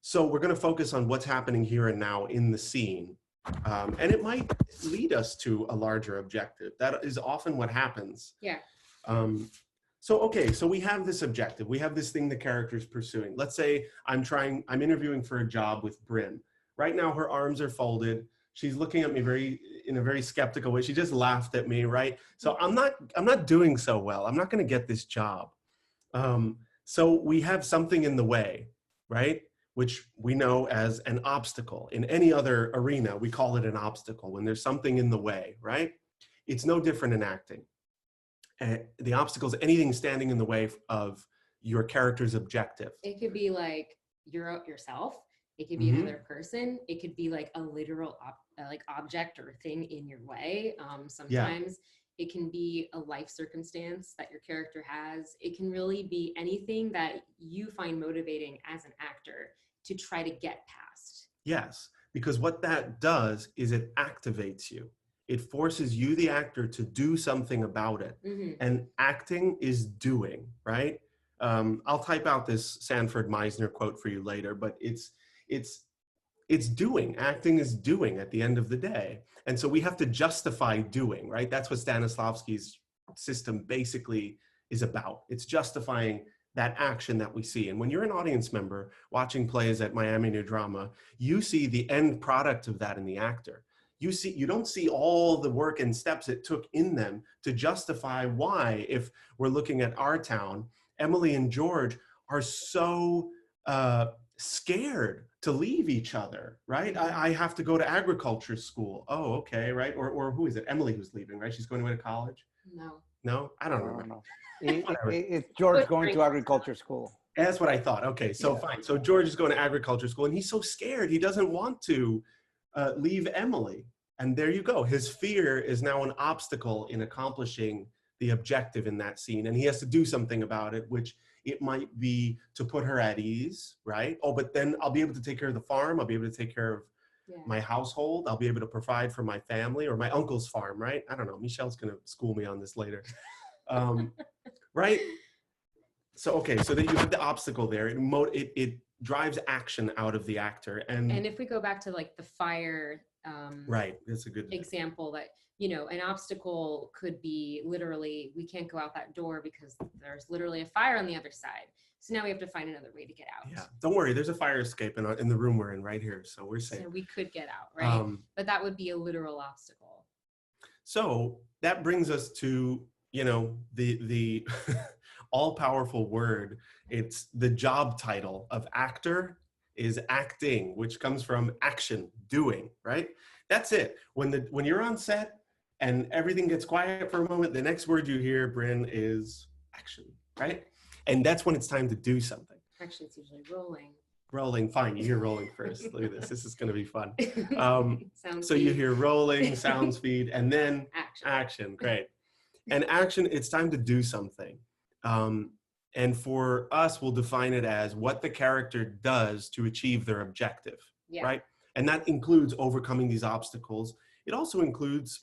So we're going to focus on what's happening here and now in the scene. And it might lead us to a larger objective. That is often what happens. Yeah. So we have this objective. We have this thing the character's pursuing. Let's say I'm interviewing for a job with Brynne. Right now, her arms are folded. She's looking at me in a very skeptical way. She just laughed at me, right? So I'm not doing so well. I'm not going to get this job. So we have something in the way, right? Which we know as an obstacle. In any other arena, we call it an obstacle when there's something in the way, right? It's no different in acting. The obstacle is anything standing in the way of your character's objective. It could be like yourself. It could be another person. It could be like a literal object or thing in your way. Sometimes it can be a life circumstance that your character has. It can really be anything that you find motivating as an actor to try to get past. Yes, because what that does is it activates you. It forces you, the actor, to do something about it. And acting is doing, right? I'll type out this Sanford Meisner quote for you later, but it's doing. Acting is doing at the end of the day. And so we have to justify doing, right? That's what Stanislavski's system basically is about. It's justifying that action that we see. And when you're an audience member watching plays at Miami New Drama, you see the end product of that in the actor. You don't see all the work and steps it took in them to justify why, if we're looking at our town, Emily and George are so scared to leave each other, right? I have to go to agriculture school. Oh, okay, right? Or who is it? Emily who's leaving, right? She's going away to college? No. No? I don't remember. It's George going to agriculture school. That's what I thought. Okay, so fine. So George is going to agriculture school and he's so scared. He doesn't want to leave Emily. And there you go. His fear is now an obstacle in accomplishing the objective in that scene. And he has to do something about it, which it might be to put her at ease, right? Oh, but then I'll be able to take care of the farm. I'll be able to take care of my household. I'll be able to provide for my family or my uncle's farm, right? I don't know. Michelle's going to school me on this later. Right? So, okay. So that you have the obstacle there. It drives action out of the actor. And if we go back to like the fire right, that's a good example, that an obstacle could be literally, we can't go out that door because there's literally a fire on the other side, so now we have to find another way to get out. Yeah, don't worry, there's a fire escape in the room we're in right here, so we're safe. So we could get out, right? But that would be a literal obstacle. So that brings us to the all-powerful word. It's the job title of actor is acting, which comes from action, doing, right? That's it. When you're on set and everything gets quiet for a moment, the next word you hear, Brynne, is action, right? And that's when it's time to do something. Actually, it's usually rolling. Rolling, fine. You hear rolling first. Look at this. This is going to be fun. So feed. You hear rolling, sounds feed, and then action. Great. And action, it's time to do something. And for us, we'll define it as what the character does to achieve their objective, right? And that includes overcoming these obstacles. It also includes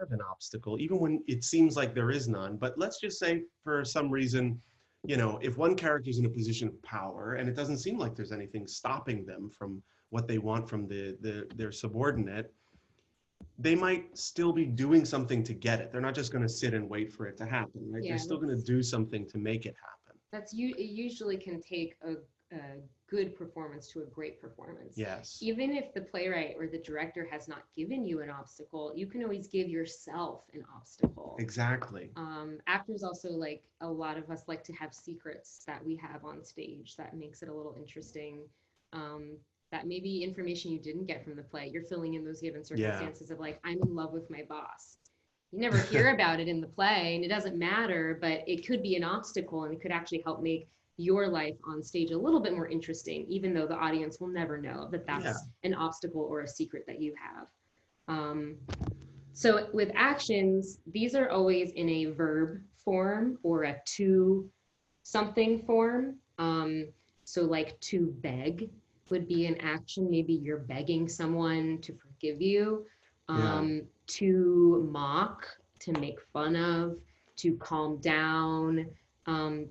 have an obstacle, even when it seems like there is none. But let's just say for some reason, if one character is in a position of power and it doesn't seem like there's anything stopping them from what they want from their subordinate, they might still be doing something to get it. They're not just going to sit and wait for it to happen, right? They're still going to do something to make it happen. It usually can take a good performance to a great performance. Yes. Even if the playwright or the director has not given you an obstacle, you can always give yourself an obstacle. Exactly. Actors also, like a lot of us, like to have secrets that we have on stage that makes it a little interesting. That maybe information you didn't get from the play, you're filling in those given circumstances of like, I'm in love with my boss. You never hear about it in the play and it doesn't matter, but it could be an obstacle and it could actually help make your life on stage a little bit more interesting, even though the audience will never know that that's an obstacle or a secret that you have. So with actions, these are always in a verb form or a to something form. So like to beg would be an action. Maybe you're begging someone to forgive you. To mock, to make fun of, to calm down.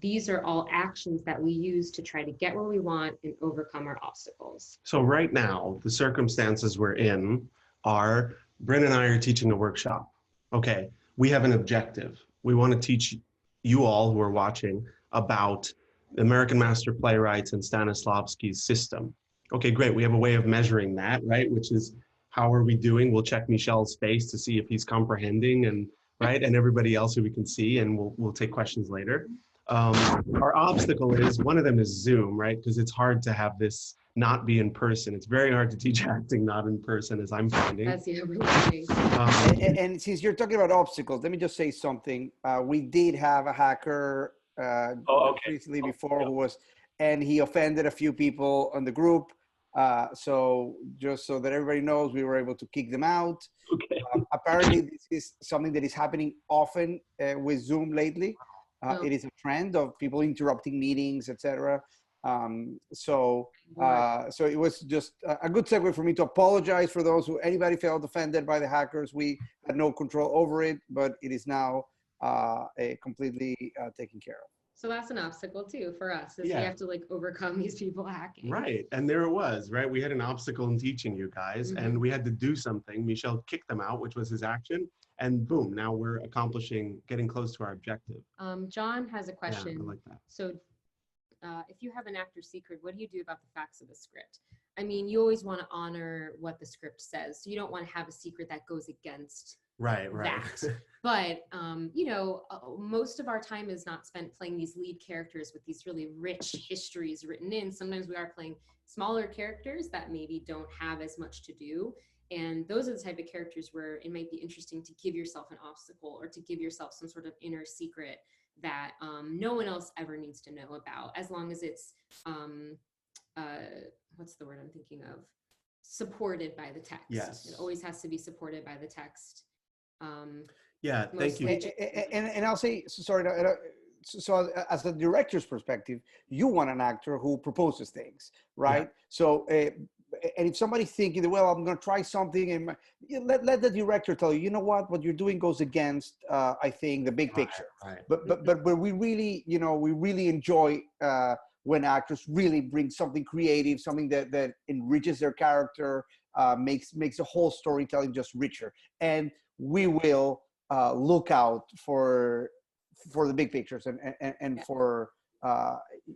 These are all actions that we use to try to get where we want and overcome our obstacles. So right now, the circumstances we're in are, Brynne and I are teaching a workshop. Okay, we have an objective. We want to teach you all who are watching about the American Master Playwrights and Stanislavski's system. Okay, great. We have a way of measuring that, right? Which is, how are we doing? We'll check Michelle's face to see if he's comprehending, and right, and everybody else who we can see, and we'll take questions later. Our obstacle is, one of them is Zoom, right? Because it's hard to have this not be in person. It's very hard to teach acting not in person, as I'm finding. That's the overwhelming. And since you're talking about obstacles, let me just say something. We did have a hacker recently before who was, and he offended a few people on the group. So just so that everybody knows, we were able to kick them out. Okay. Apparently, this is something that is happening often with Zoom lately. It is a trend of people interrupting meetings, etc. So it was just a good segue for me to apologize for those anybody felt offended by the hackers. We had no control over it, but it is now completely taken care of. So that's an obstacle too for us, is we Yeah. have to like overcome these people hacking. Right. And there it was, right? We had an obstacle in teaching you guys, and we had to do something. Michel kicked them out, which was his action. And boom, now we're getting close to our objective. John has a question. Yeah, I like that. So if you have an actor's secret, what do you do about the facts of the script? I mean, you always want to honor what the script says. So you don't want to have a secret that goes against Right. that. But, you know, most of our time is not spent playing these lead characters with these really rich histories written in. Sometimes we are playing smaller characters that maybe don't have as much to do. And those are the type of characters where it might be interesting to give yourself an obstacle or to give yourself some sort of inner secret that no one else ever needs to know about, as long as it's, what's the word I'm thinking of? Supported by the text. Yes. It always has to be supported by the text. Yeah, thank you. And I'll say, sorry, so as a director's perspective, you want an actor who proposes things, right? Yeah. So, and if somebody's thinking, well, I'm going to try something, and let the director tell you, you know what you're doing goes against, I think, the big picture. Right. But we really, you know, we really enjoy when actors really bring something creative, something that enriches their character, makes the whole storytelling just richer. And we will look out for the big pictures and for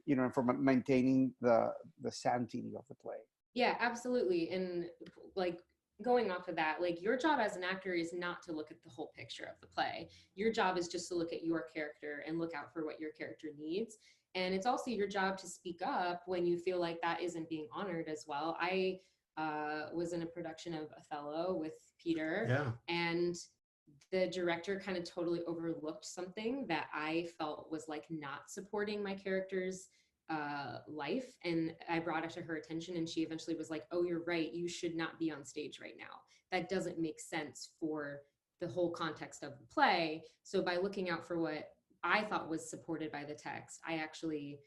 you know, for maintaining the sanity of the play. Yeah, absolutely. And like going off of that, like your job as an actor is not to look at the whole picture of the play. Your job is just to look at your character and look out for what your character needs. And it's also your job to speak up when you feel like that isn't being honored as well. I was in a production of Othello with Peter, and the director kind of totally overlooked something that I felt was like not supporting my character's life. And I brought it to her attention, and she eventually was like, oh, you're right. You should not be on stage right now. That doesn't make sense for the whole context of the play. So by looking out for what I thought was supported by the text, I actually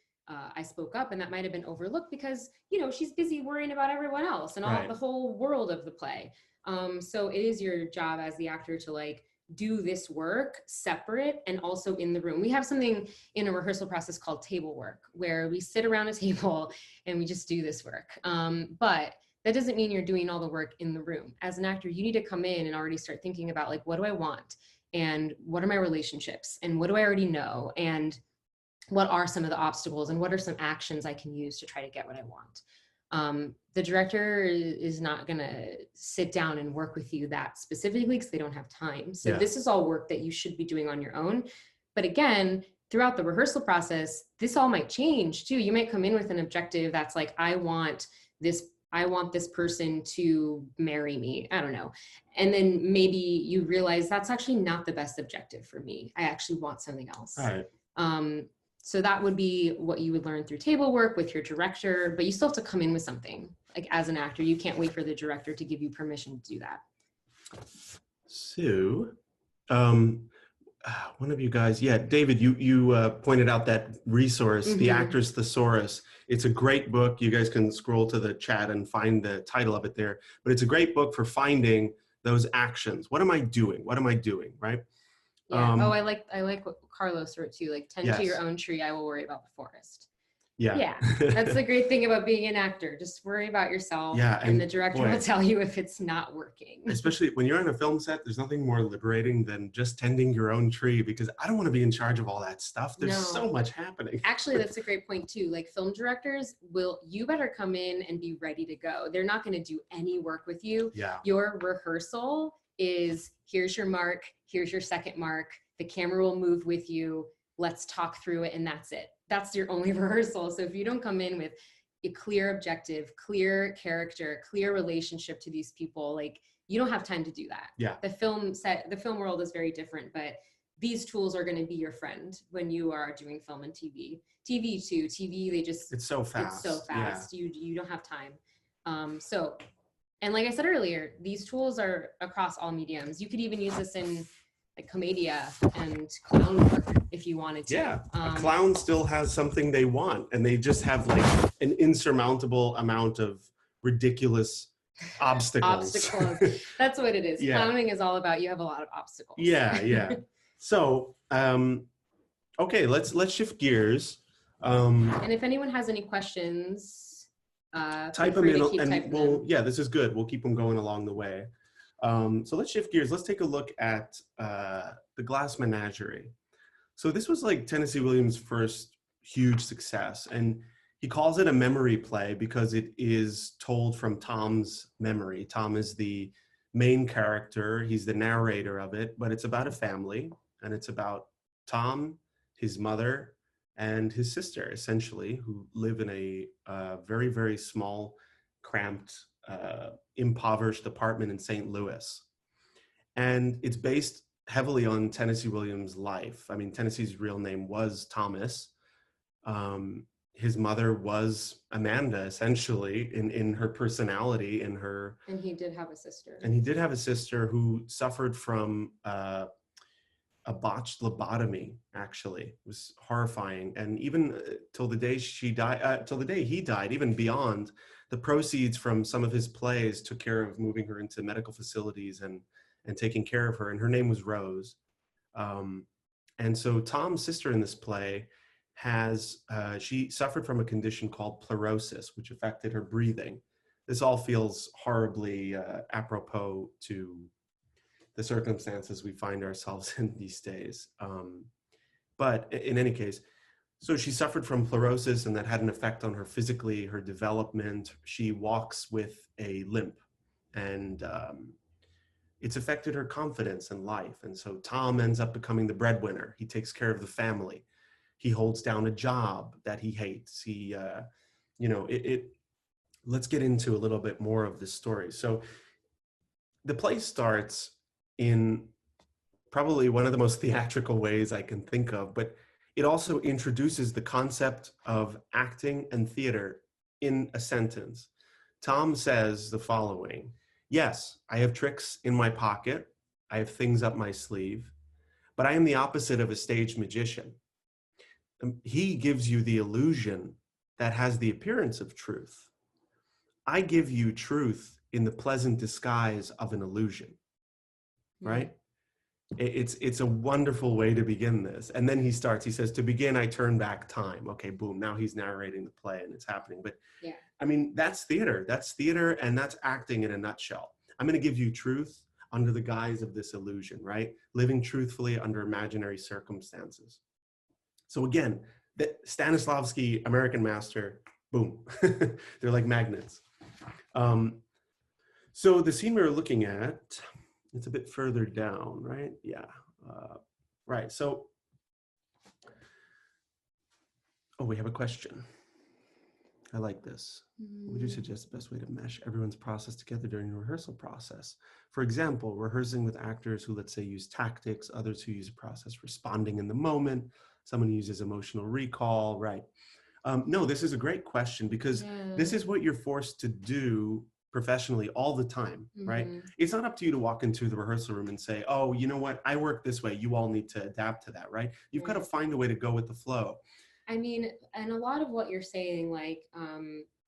I spoke up, and that might have been overlooked because, you know, she's busy worrying about everyone else and all the whole world of the play. So it is your job as the actor to like do this work separate and also in the room. We have something in a rehearsal process called table work, where we sit around a table and we just do this work. But that doesn't mean you're doing all the work in the room. As an actor, you need to come in and already start thinking about like, what do I want? And what are my relationships? And what do I already know? And what are some of the obstacles? And what are some actions I can use to try to get what I want? The director is not gonna sit down and work with you that specifically because they don't have time. So this is all work that you should be doing on your own. But again, throughout the rehearsal process, this all might change too. You might come in with an objective that's like, I want this person to marry me. I don't know. And then maybe you realize that's actually not the best objective for me. I actually want something else. All right. So that would be what you would learn through table work with your director, but you still have to come in with something. Like as an actor, you can't wait for the director to give you permission to do that. So, one of you guys, David, you pointed out that resource, The Actor's Thesaurus. It's a great book. You guys can scroll to the chat and find the title of it there. But it's a great book for finding those actions. What am I doing? What am I doing, right? Yeah. I like what Carlos wrote too. Like, tend to your own tree. I will worry about the forest. Yeah. That's the great thing about being an actor. Just worry about yourself. Yeah. And the director will tell you if it's not working. Especially when you're on a film set, there's nothing more liberating than just tending your own tree, because I don't want to be in charge of all that stuff. There's so much happening. Actually, that's a great point too. Like film directors you better come in and be ready to go. They're not going to do any work with you. Yeah. Your rehearsal is, here's your mark, here's your second mark, the camera will move with you, let's talk through it, and that's it. That's your only rehearsal. So if you don't come in with a clear objective, clear character, clear relationship to these people, like you don't have time to do that. Yeah. The film world is very different, but these tools are going to be your friend when you are doing film and TV. TV too. TV, it's so fast. It's so fast. Yeah. You don't have time. And like I said earlier, these tools are across all mediums. You could even use this in like commedia and clown work if you wanted to. Yeah, a clown still has something they want, and they just have like an insurmountable amount of ridiculous obstacles. That's what it is. Yeah. Clowning is all about, you have a lot of obstacles. Yeah. So, okay, let's shift gears. And if anyone has any questions, type them in, and yeah, this is good. We'll keep them going along the way. So let's shift gears. Let's take a look at The Glass Menagerie. So this was like Tennessee Williams' first huge success, and he calls it a memory play because it is told from Tom's memory. Tom is the main character. He's the narrator of it, but it's about a family, and it's about Tom, his mother, and his sister, essentially, who live in a very, very small, cramped, impoverished apartment in St. Louis. And it's based heavily on Tennessee Williams' life. I mean, Tennessee's real name was Thomas. His mother was Amanda, essentially, in her personality, in her... And he did have a sister. And he did have a sister who suffered from a botched lobotomy. Actually, it was horrifying. And even till the day she died, till the day he died, even beyond, the proceeds from some of his plays took care of moving her into medical facilities and taking care of her. And her name was Rose. And so Tom's sister in this play has, she suffered from a condition called pleurosis, which affected her breathing. This all feels horribly apropos to the circumstances we find ourselves in these days. But in any case, so she suffered from pleurosis, and that had an effect on her physically, her development. She walks with a limp, and it's affected her confidence in life. And so Tom ends up becoming the breadwinner. He takes care of the family. He holds down a job that he hates. He, let's get into a little bit more of this story. So the play starts in probably one of the most theatrical ways I can think of, but it also introduces the concept of acting and theater in a sentence. Tom says the following: "Yes, I have tricks in my pocket. I have things up my sleeve, but I am the opposite of a stage magician." He gives you the illusion that has the appearance of truth. I give you truth in the pleasant disguise of an illusion, right? It's a wonderful way to begin this. And then he says, "To begin, I turn back time." Okay, boom, now he's narrating the play and it's happening. But yeah, I mean, that's theater and that's acting in a nutshell. I'm gonna give you truth under the guise of this illusion, right? Living truthfully under imaginary circumstances. So again, the Stanislavski, American master, boom, they're like magnets. So the scene we were looking at, it's a bit further down, right? Yeah, right. So, oh, we have a question. I like this. Would you suggest the best way to mesh everyone's process together during the rehearsal process? For example, rehearsing with actors who, let's say, use tactics, others who use a process responding in the moment, someone who uses emotional recall, right? No, this is a great question because this is what you're forced to do professionally all the time, right? It's not up to you to walk into the rehearsal room and say, "Oh, you know what? I work this way. You all need to adapt to that," right? You've got to find a way to go with the flow. I mean, and a lot of what you're saying, like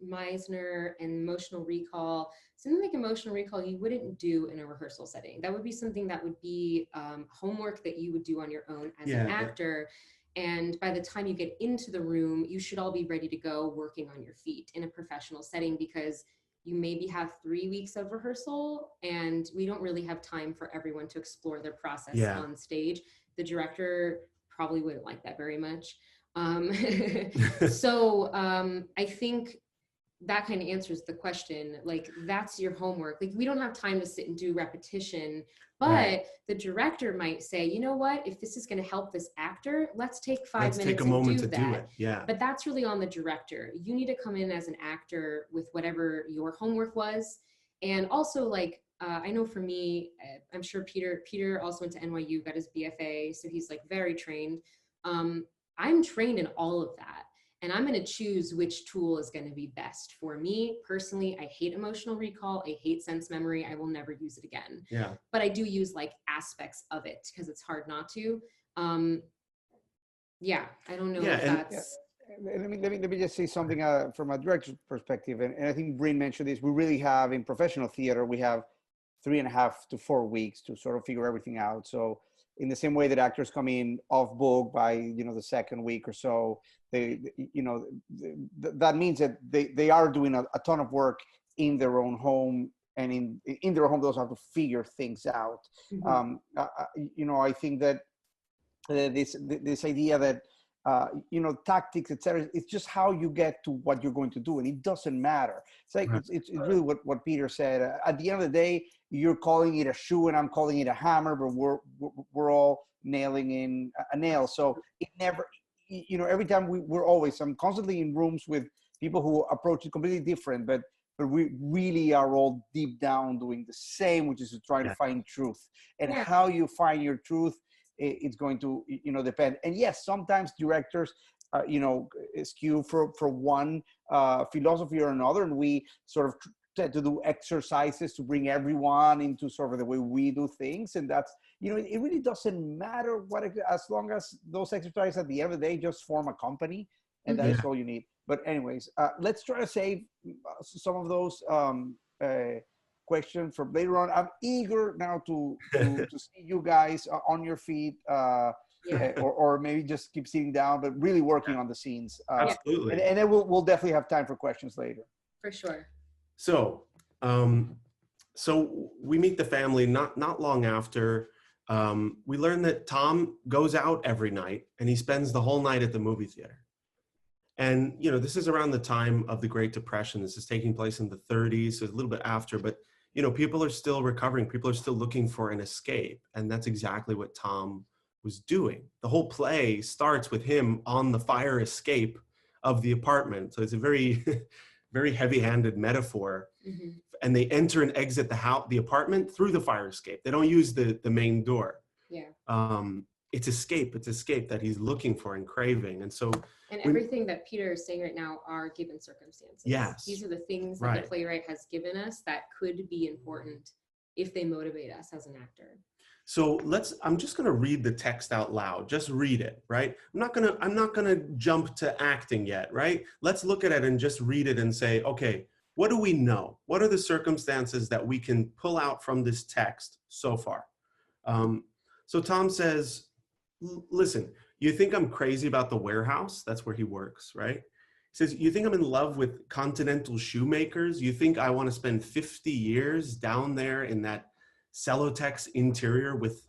Meisner and emotional recall, something like emotional recall you wouldn't do in a rehearsal setting. That would be something that would be homework that you would do on your own as an actor. And by the time you get into the room, you should all be ready to go working on your feet in a professional setting, because you maybe have 3 weeks of rehearsal and we don't really have time for everyone to explore their process on stage. The director probably wouldn't like that very much. So I think that kind of answers the question. Like, that's your homework. Like, we don't have time to sit and do repetition, but the director might say, "You know what, if this is going to help this actor, let's take 5 minutes and do that." Yeah. But that's really on the director. You need to come in as an actor with whatever your homework was. And also, like, I know for me, I'm sure Peter also went to NYU, got his BFA, so he's like very trained. I'm trained in all of that. And I'm going to choose which tool is going to be best for me personally. I hate emotional recall. I hate sense memory. I will never use it again. Yeah. But I do use like aspects of it because it's hard not to. Yeah, I don't know if that's. Let me just say something from a director's perspective. And I think Brynne mentioned this. We really have, in professional theater, we have 3.5 to 4 weeks to sort of figure everything out. So in the same way that actors come in off book by, the second week or so, that means that they are doing a ton of work in their own home, and in their home, they also have to figure things out. I think that this idea that, tactics, etc. It's just how you get to what you're going to do, and it doesn't matter. It's like it's really what Peter said. At the end of the day, you're calling it a shoe, and I'm calling it a hammer, but we're all nailing in a nail. So it never, every time I'm constantly in rooms with people who approach it completely different, but we really are all deep down doing the same, which is trying to find truth. And how you find your truth, it's going to, depend. And yes, sometimes directors, skew for one philosophy or another, and we sort of tend to do exercises to bring everyone into sort of the way we do things. And that's, it really doesn't matter as long as those exercises at the end of the day just form a company, and that is all you need. But anyways, let's try to save some of those questions for later on. I'm eager now to see you guys on your feet, or maybe just keep sitting down, but really working on the scenes. Absolutely. And then we'll definitely have time for questions later. For sure. So, so we meet the family not long after. We learn that Tom goes out every night, and he spends the whole night at the movie theater. And, this is around the time of the Great Depression. This is taking place in the 30s, so a little bit after, but, people are still recovering. People are still looking for an escape. And that's exactly what Tom was doing. The whole play starts with him on the fire escape of the apartment. So it's a very, very heavy-handed metaphor. And they enter and exit the apartment through the fire escape. They don't use the main door. It's escape that he's looking for and craving. And so, and everything that Peter is saying right now are given circumstances. Yes. These are the things that the playwright has given us that could be important if they motivate us as an actor. So I'm just going to read the text out loud. Just read it, right? I'm not going to jump to acting yet, right? Let's look at it and just read it and say, okay, what do we know? What are the circumstances that we can pull out from this text so far? So Tom says, listen, you think I'm crazy about the warehouse? That's where he works, right? He says, you think I'm in love with continental shoemakers? You think I want to spend 50 years down there in that Celotex interior with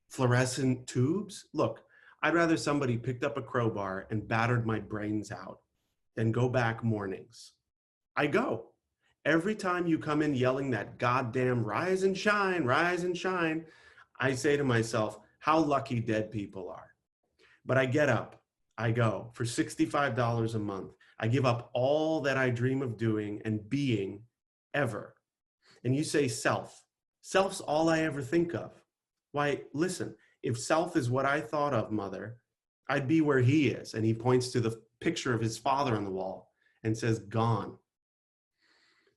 fluorescent tubes? Look, I'd rather somebody picked up a crowbar and battered my brains out than go back mornings. I go. Every time you come in yelling that goddamn rise and shine, I say to myself, how lucky dead people are. But I get up, I go for $65 a month. I give up all that I dream of doing and being ever. And you say self. Self's all I ever think of. Why, listen, if self is what I thought of, mother, I'd be where he is. And he points to the picture of his father on the wall and says, gone.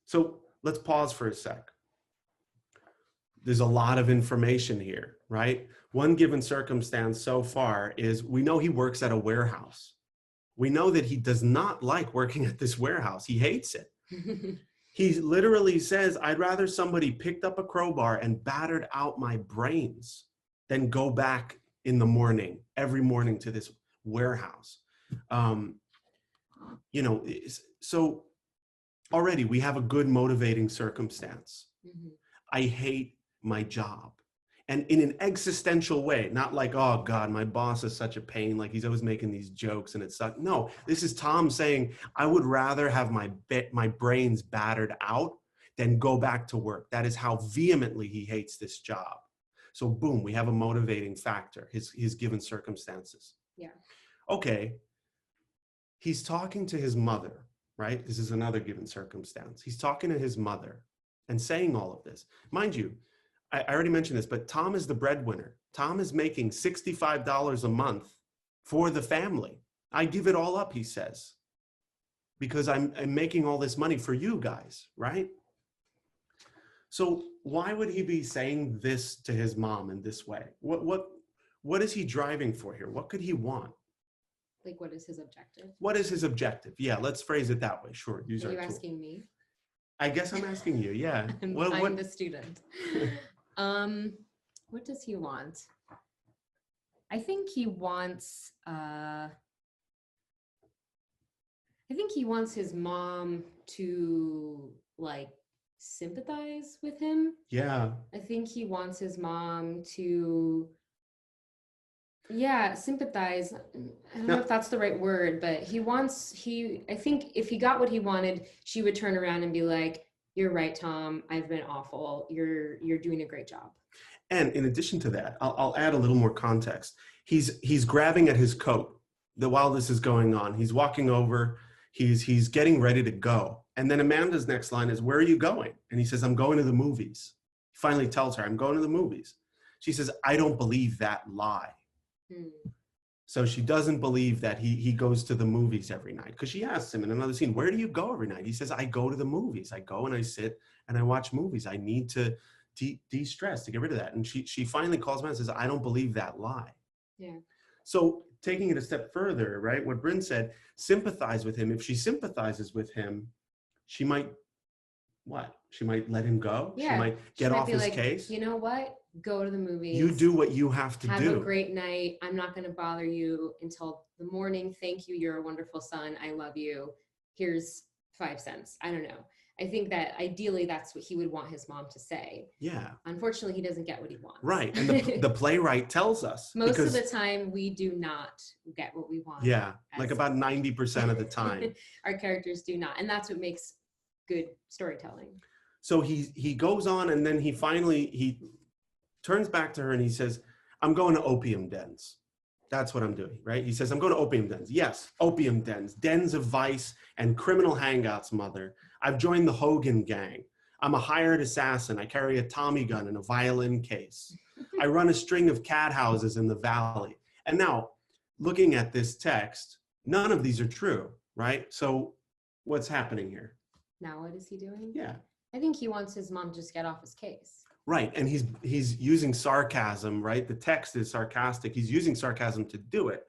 So let's pause for a sec. There's a lot of information here, right? One given circumstance so far is we know he works at a warehouse. We know that he does not like working at this warehouse. He hates it. He literally says, I'd rather somebody picked up a crowbar and battered out my brains than go back in the morning, every morning to this warehouse. So already we have a good motivating circumstance. I hate my job. And in an existential way, not like, oh God, my boss is such a pain. Like he's always making these jokes and it sucks. No, this is Tom saying, I would rather have my brains battered out than go back to work. That is how vehemently he hates this job. So boom, we have a motivating factor, his given circumstances. Yeah. Okay. He's talking to his mother, right? This is another given circumstance. He's talking to his mother and saying all of this. Mind you, I already mentioned this, but Tom is the breadwinner. Tom is making $65 a month for the family. I give it all up, he says, because I'm making all this money for you guys, right? So why would he be saying this to his mom in this way? What is he driving for here? What could he want? Like, what is his objective? What is his objective? Yeah, let's phrase it that way. Sure. Are you asking me? I guess I'm asking you, yeah. I'm the student. What does he want? I think he wants his mom to like sympathize with him. Yeah. I think he wants his mom to sympathize. I don't know if that's the right word, but I think if he got what he wanted, she would turn around and be like, "You're right, Tom. I've been awful. You're doing a great job." And in addition to that, I'll add a little more context. He's grabbing at his coat while this is going on. He's walking over. He's getting ready to go. And then Amanda's next line is, "Where are you going?" And he says, "I'm going to the movies." He finally tells her, "I'm going to the movies." She says, "I don't believe that lie." So she doesn't believe that he goes to the movies every night, because she asks him in another scene, "Where do you go every night?" He says, "I go to the movies. I go and I sit and I watch movies. I need to de-stress, to get rid of that." And she finally calls him out and says, "I don't believe that lie." Yeah. So taking it a step further, right, what Brynne said, sympathize with him. If she sympathizes with him, she might, what? She might let him go? Yeah. She might get off his case? You know what? Go to the movies. You do what you have to do. Have a great night. I'm not going to bother you until the morning. Thank you. You're a wonderful son. I love you. Here's 5 cents. I don't know. I think that ideally that's what he would want his mom to say. Yeah. Unfortunately, he doesn't get what he wants. Right. And the playwright tells us. Most of the time, we do not get what we want. Yeah. Like about 90% of the time. Our characters do not. And that's what makes good storytelling. So he goes on, and then he turns back to her and he says, "I'm going to opium dens. That's what I'm doing," right? He says, "I'm going to opium dens." Yes, opium dens, dens of vice and criminal hangouts, mother. I've joined the Hogan gang. I'm a hired assassin. I carry a Tommy gun and a violin case. I run a string of cat houses in the valley. And now, looking at this text, none of these are true, right? So what's happening here? Now what is he doing? Yeah. I think he wants his mom to just get off his case. Right, and he's using sarcasm, right? The text is sarcastic. He's using sarcasm to do it.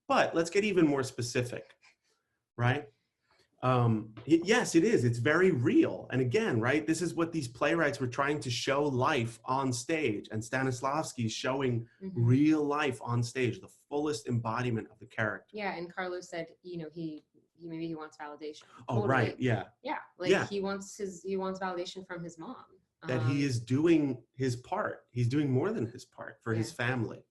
But let's get even more specific, right? Yes, it is. It's very real. And again, right, this is what these playwrights were trying to show life on stage. And Stanislavski's showing real life on stage, the fullest embodiment of the character. Yeah, and Carlos said, he maybe he wants validation. Oh, totally. right, yeah. Yeah, like he wants validation from his mom. That he is doing his part. He's doing more than his part for his family.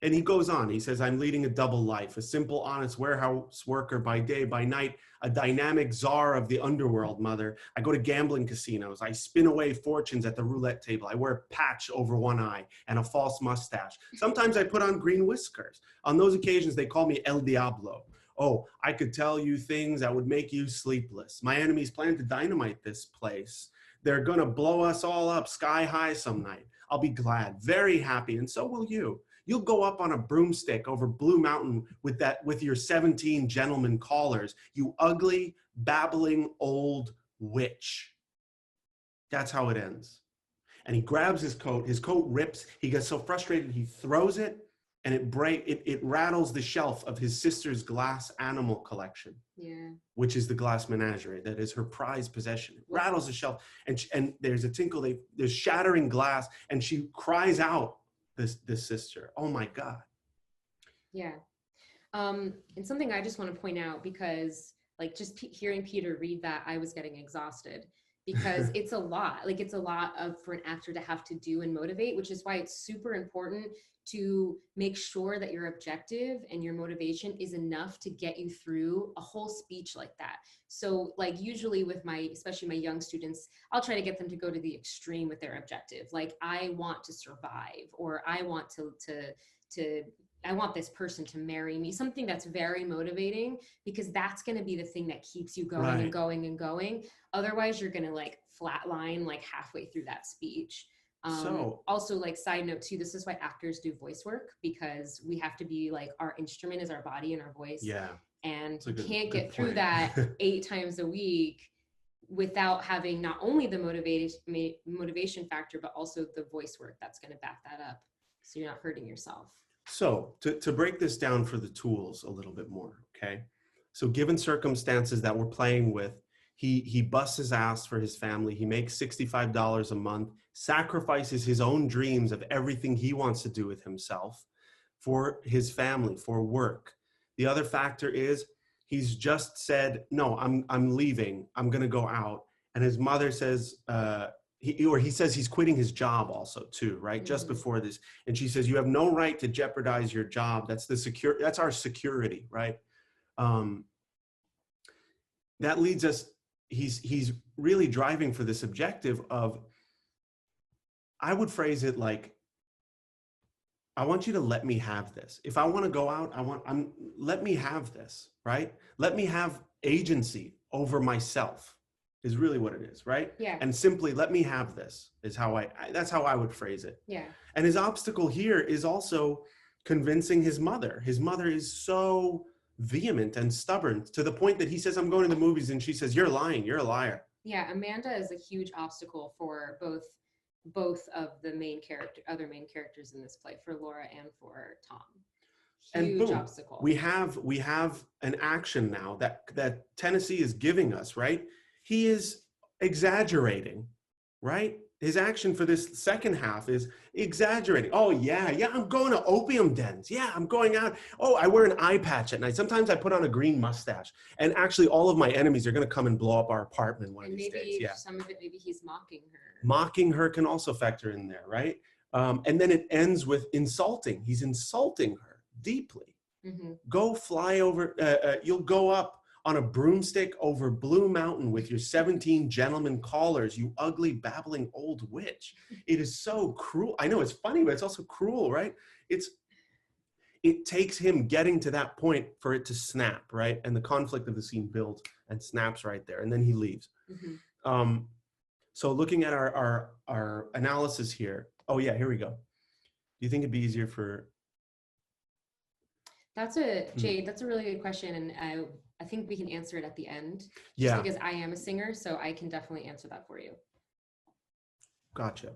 And he goes on, he says, "I'm leading a double life, a simple, honest warehouse worker by day, by night, a dynamic czar of the underworld, mother. I go to gambling casinos. I spin away fortunes at the roulette table. I wear a patch over one eye and a false mustache. Sometimes I put on green whiskers. On those occasions, they call me El Diablo. Oh, I could tell you things that would make you sleepless. My enemies plan to dynamite this place. They're going to blow us all up sky high some night. I'll be glad, very happy, and so will you. You'll go up on a broomstick over Blue Mountain with your 17 gentlemen callers, you ugly, babbling old witch." That's how it ends. And he grabs his coat rips, he gets so frustrated, he throws it, and it rattles the shelf of his sister's glass animal collection. Yeah. Which is the glass menagerie. That is her prized possession. It rattles the shelf, and there's a tinkle, there's shattering glass, and she cries out, this sister, "Oh my God." Yeah. And something I just want to point out, because like just hearing Peter read that, I was getting exhausted, because it's a lot. Like it's a lot for an actor to have to do and motivate, which is why it's super important to make sure that your objective and your motivation is enough to get you through a whole speech like that. So like usually with especially my young students, I'll try to get them to go to the extreme with their objective. Like I want to survive, or I want I want this person to marry me, something that's very motivating, because that's going to be the thing that keeps you going and going and going. Otherwise you're going to like flatline like halfway through that speech. Also, like side note too, this is why actors do voice work, because we have to be like, our instrument is our body and our voice. Yeah. And you can't get through that 8 times a week without having not only the motivation factor, but also the voice work that's going to back that up, so you're not hurting yourself. So to break this down for the tools a little bit more, okay? So given circumstances that we're playing with, he busts his ass for his family. He makes $65 a month, sacrifices his own dreams of everything he wants to do with himself for his family, for work. The other factor is he's just said, no, I'm leaving. I'm going to go out. And his mother says, he says he's quitting his job also too, right? Mm-hmm. Just before this. And she says, you have no right to jeopardize your job. That's our security, right? That leads us, he's really driving for this objective of, I would phrase it like, I want you to let me have this. If I want to go out, let me have this, right? Let me have agency over myself is really what it is, right? Yeah. And simply let me have this is how that's how I would phrase it. Yeah. And his obstacle here is also convincing his mother. His mother is so vehement and stubborn to the point that he says, I'm going to the movies. And she says, you're lying. You're a liar. Yeah. Amanda is a huge obstacle for both of the other main characters in this play, for Laura and for Tom. Huge and boom, obstacle. We have an action now that Tennessee is giving us, right? He is exaggerating, right? His action for this second half is exaggerating. Oh yeah, I'm going to opium dens. Yeah, I'm going out. Oh, I wear an eye patch at night. Sometimes I put on a green mustache. And actually all of my enemies are going to come and blow up our apartment one of these days. Yeah. Some of it, maybe he's mocking her. Mocking her can also factor in there, right? And then it ends with insulting. He's insulting her deeply. Mm-hmm. Go fly over, you'll go up on a broomstick over Blue Mountain with your 17 gentlemen callers, you ugly, babbling old witch. It is so cruel. I know it's funny, but it's also cruel, right? It takes him getting to that point for it to snap, right? And the conflict of the scene builds and snaps right there, and then he leaves. Mm-hmm. So looking at our analysis here, oh yeah, here we go. Do you think it'd be easier for... Jade, that's a really good question, and I think we can answer it at the end. Yeah. Because I am a singer, so I can definitely answer that for you. Gotcha.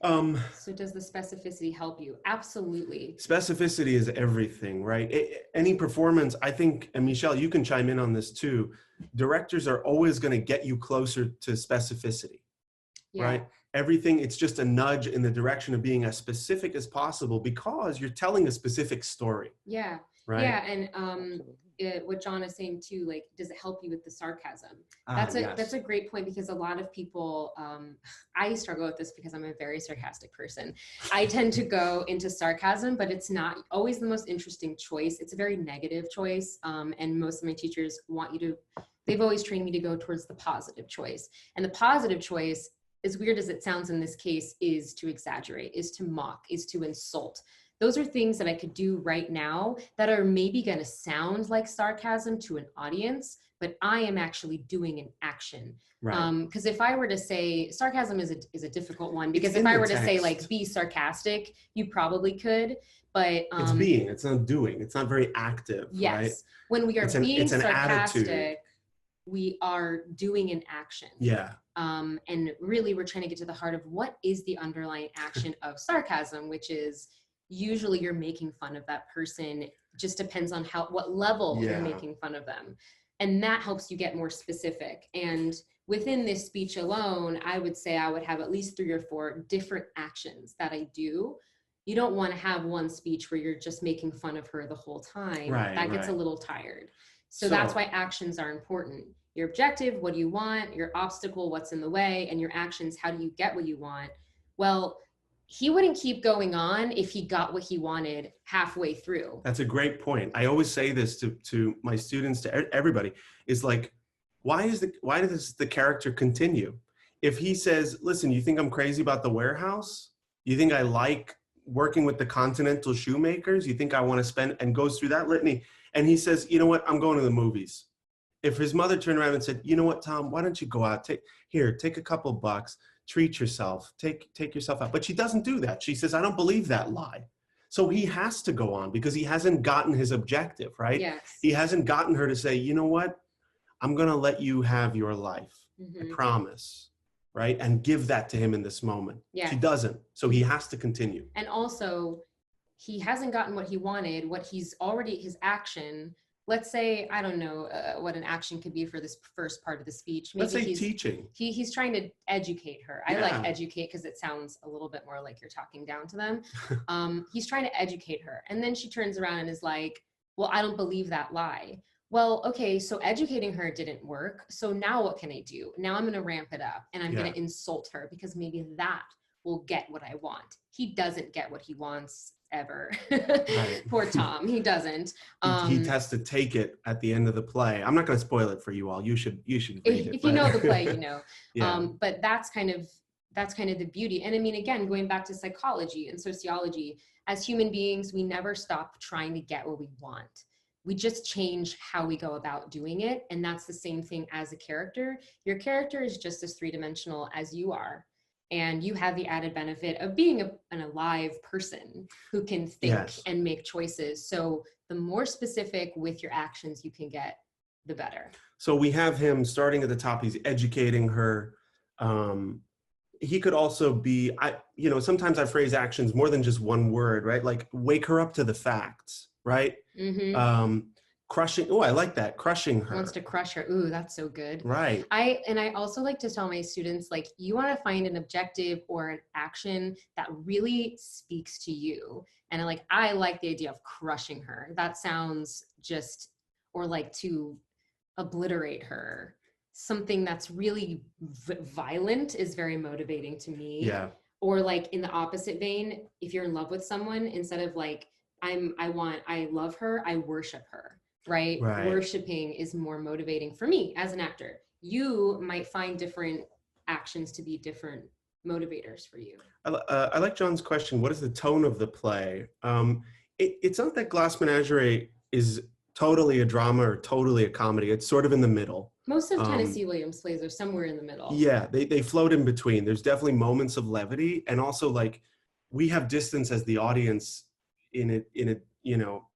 So does the specificity help you? Absolutely. Specificity is everything, right? Any performance, I think, and Michelle, you can chime in on this too. Directors are always going to get you closer to specificity, right? Everything, it's just a nudge in the direction of being as specific as possible because you're telling a specific story. Yeah. Right. Yeah. And what John is saying too, like, does it help you with the sarcasm? That's a great point, because a lot of people, I struggle with this because I'm a very sarcastic person. I tend to go into sarcasm, but it's not always the most interesting choice. It's a very negative choice. And most of my teachers they've always trained me to go towards the positive choice. And the positive choice, as weird as it sounds in this case, is to exaggerate, is to mock, is to insult. Those are things that I could do right now that are maybe going to sound like sarcasm to an audience, but I am actually doing an action. Right. Because if I were to say, sarcasm is a difficult one, because if I were to say, like, be sarcastic, you probably could, but it's being, it's not doing, it's not very active. Yes. Right? When we are being sarcastic, attitude. We are doing an action. Yeah. And really we're trying to get to the heart of what is the underlying action of sarcasm, which is usually you're making fun of that person. Just depends on what level you're making fun of them. And that helps you get more specific. And within this speech alone, I would say I would have at least 3 or 4 different actions that I do. You don't want to have one speech where you're just making fun of her the whole time. Right, that gets a little tired. So that's why actions are important. Your objective, what do you want? Your obstacle, what's in the way? And your actions, how do you get what you want? Well, he wouldn't keep going on if he got what he wanted halfway through. That's a great point. I always say this to my students, to everybody, is like, why does the character continue? If he says, listen, you think I'm crazy about the warehouse? You think I like working with the continental shoemakers? You think I want to spend, and goes through that litany. And he says, you know what? I'm going to the movies. If his mother turned around and said, you know what, Tom, why don't you go out? Take a couple bucks. Treat yourself, take yourself out. But she doesn't do that. She says, I don't believe that lie. So he has to go on because he hasn't gotten his objective, right? Yes. He hasn't gotten her to say, you know what? I'm going to let you have your life. I promise, right? And give that to him in this moment. Yeah. She doesn't. So he has to continue. And also, he hasn't gotten what he wanted, his action let's say, I don't know what an action could be for this first part of the speech. Maybe Let's say teaching. He's trying to educate her. I Yeah. like educate because it sounds a little bit more like you're talking down to them. He's trying to educate her. And then she turns around and is like, well, I don't believe that lie. Well, okay, so educating her didn't work. So now what can I do? Now I'm going to ramp it up and I'm going to insult her because maybe that will get what I want. He doesn't get what he wants ever. Right. Poor Tom, he doesn't. He has to take it at the end of the play. I'm not going to spoil it for you all. You should read it. If you know the play, you know. Yeah. But that's kind of the beauty. And I mean, again, going back to psychology and sociology, as human beings, we never stop trying to get what we want. We just change how we go about doing it. And that's the same thing as a character. Your character is just as three-dimensional as you are. And you have the added benefit of being an alive person who can think and make choices. So the more specific with your actions you can get, the better. So we have him starting at the top. He's educating her. He could also be, sometimes I phrase actions more than just one word, right? Like wake her up to the facts, right? Mm-hmm. Crushing. Oh, I like that. Crushing her. Wants to crush her. Ooh, that's so good. Right. I also like to tell my students, like, you want to find an objective or an action that really speaks to you. And I like the idea of crushing her. That sounds just, or like to obliterate her. Something that's really violent is very motivating to me. Yeah. Or like in the opposite vein, if you're in love with someone, instead of like, I love her, I worship her. Right? Worshipping is more motivating for me as an actor. You might find different actions to be different motivators for you. I like John's question. What is the tone of the play? It's not that Glass Menagerie is totally a drama or totally a comedy. It's sort of in the middle. Most of Tennessee Williams' plays are somewhere in the middle. Yeah, they float in between. There's definitely moments of levity, and also like we have distance as the audience in it.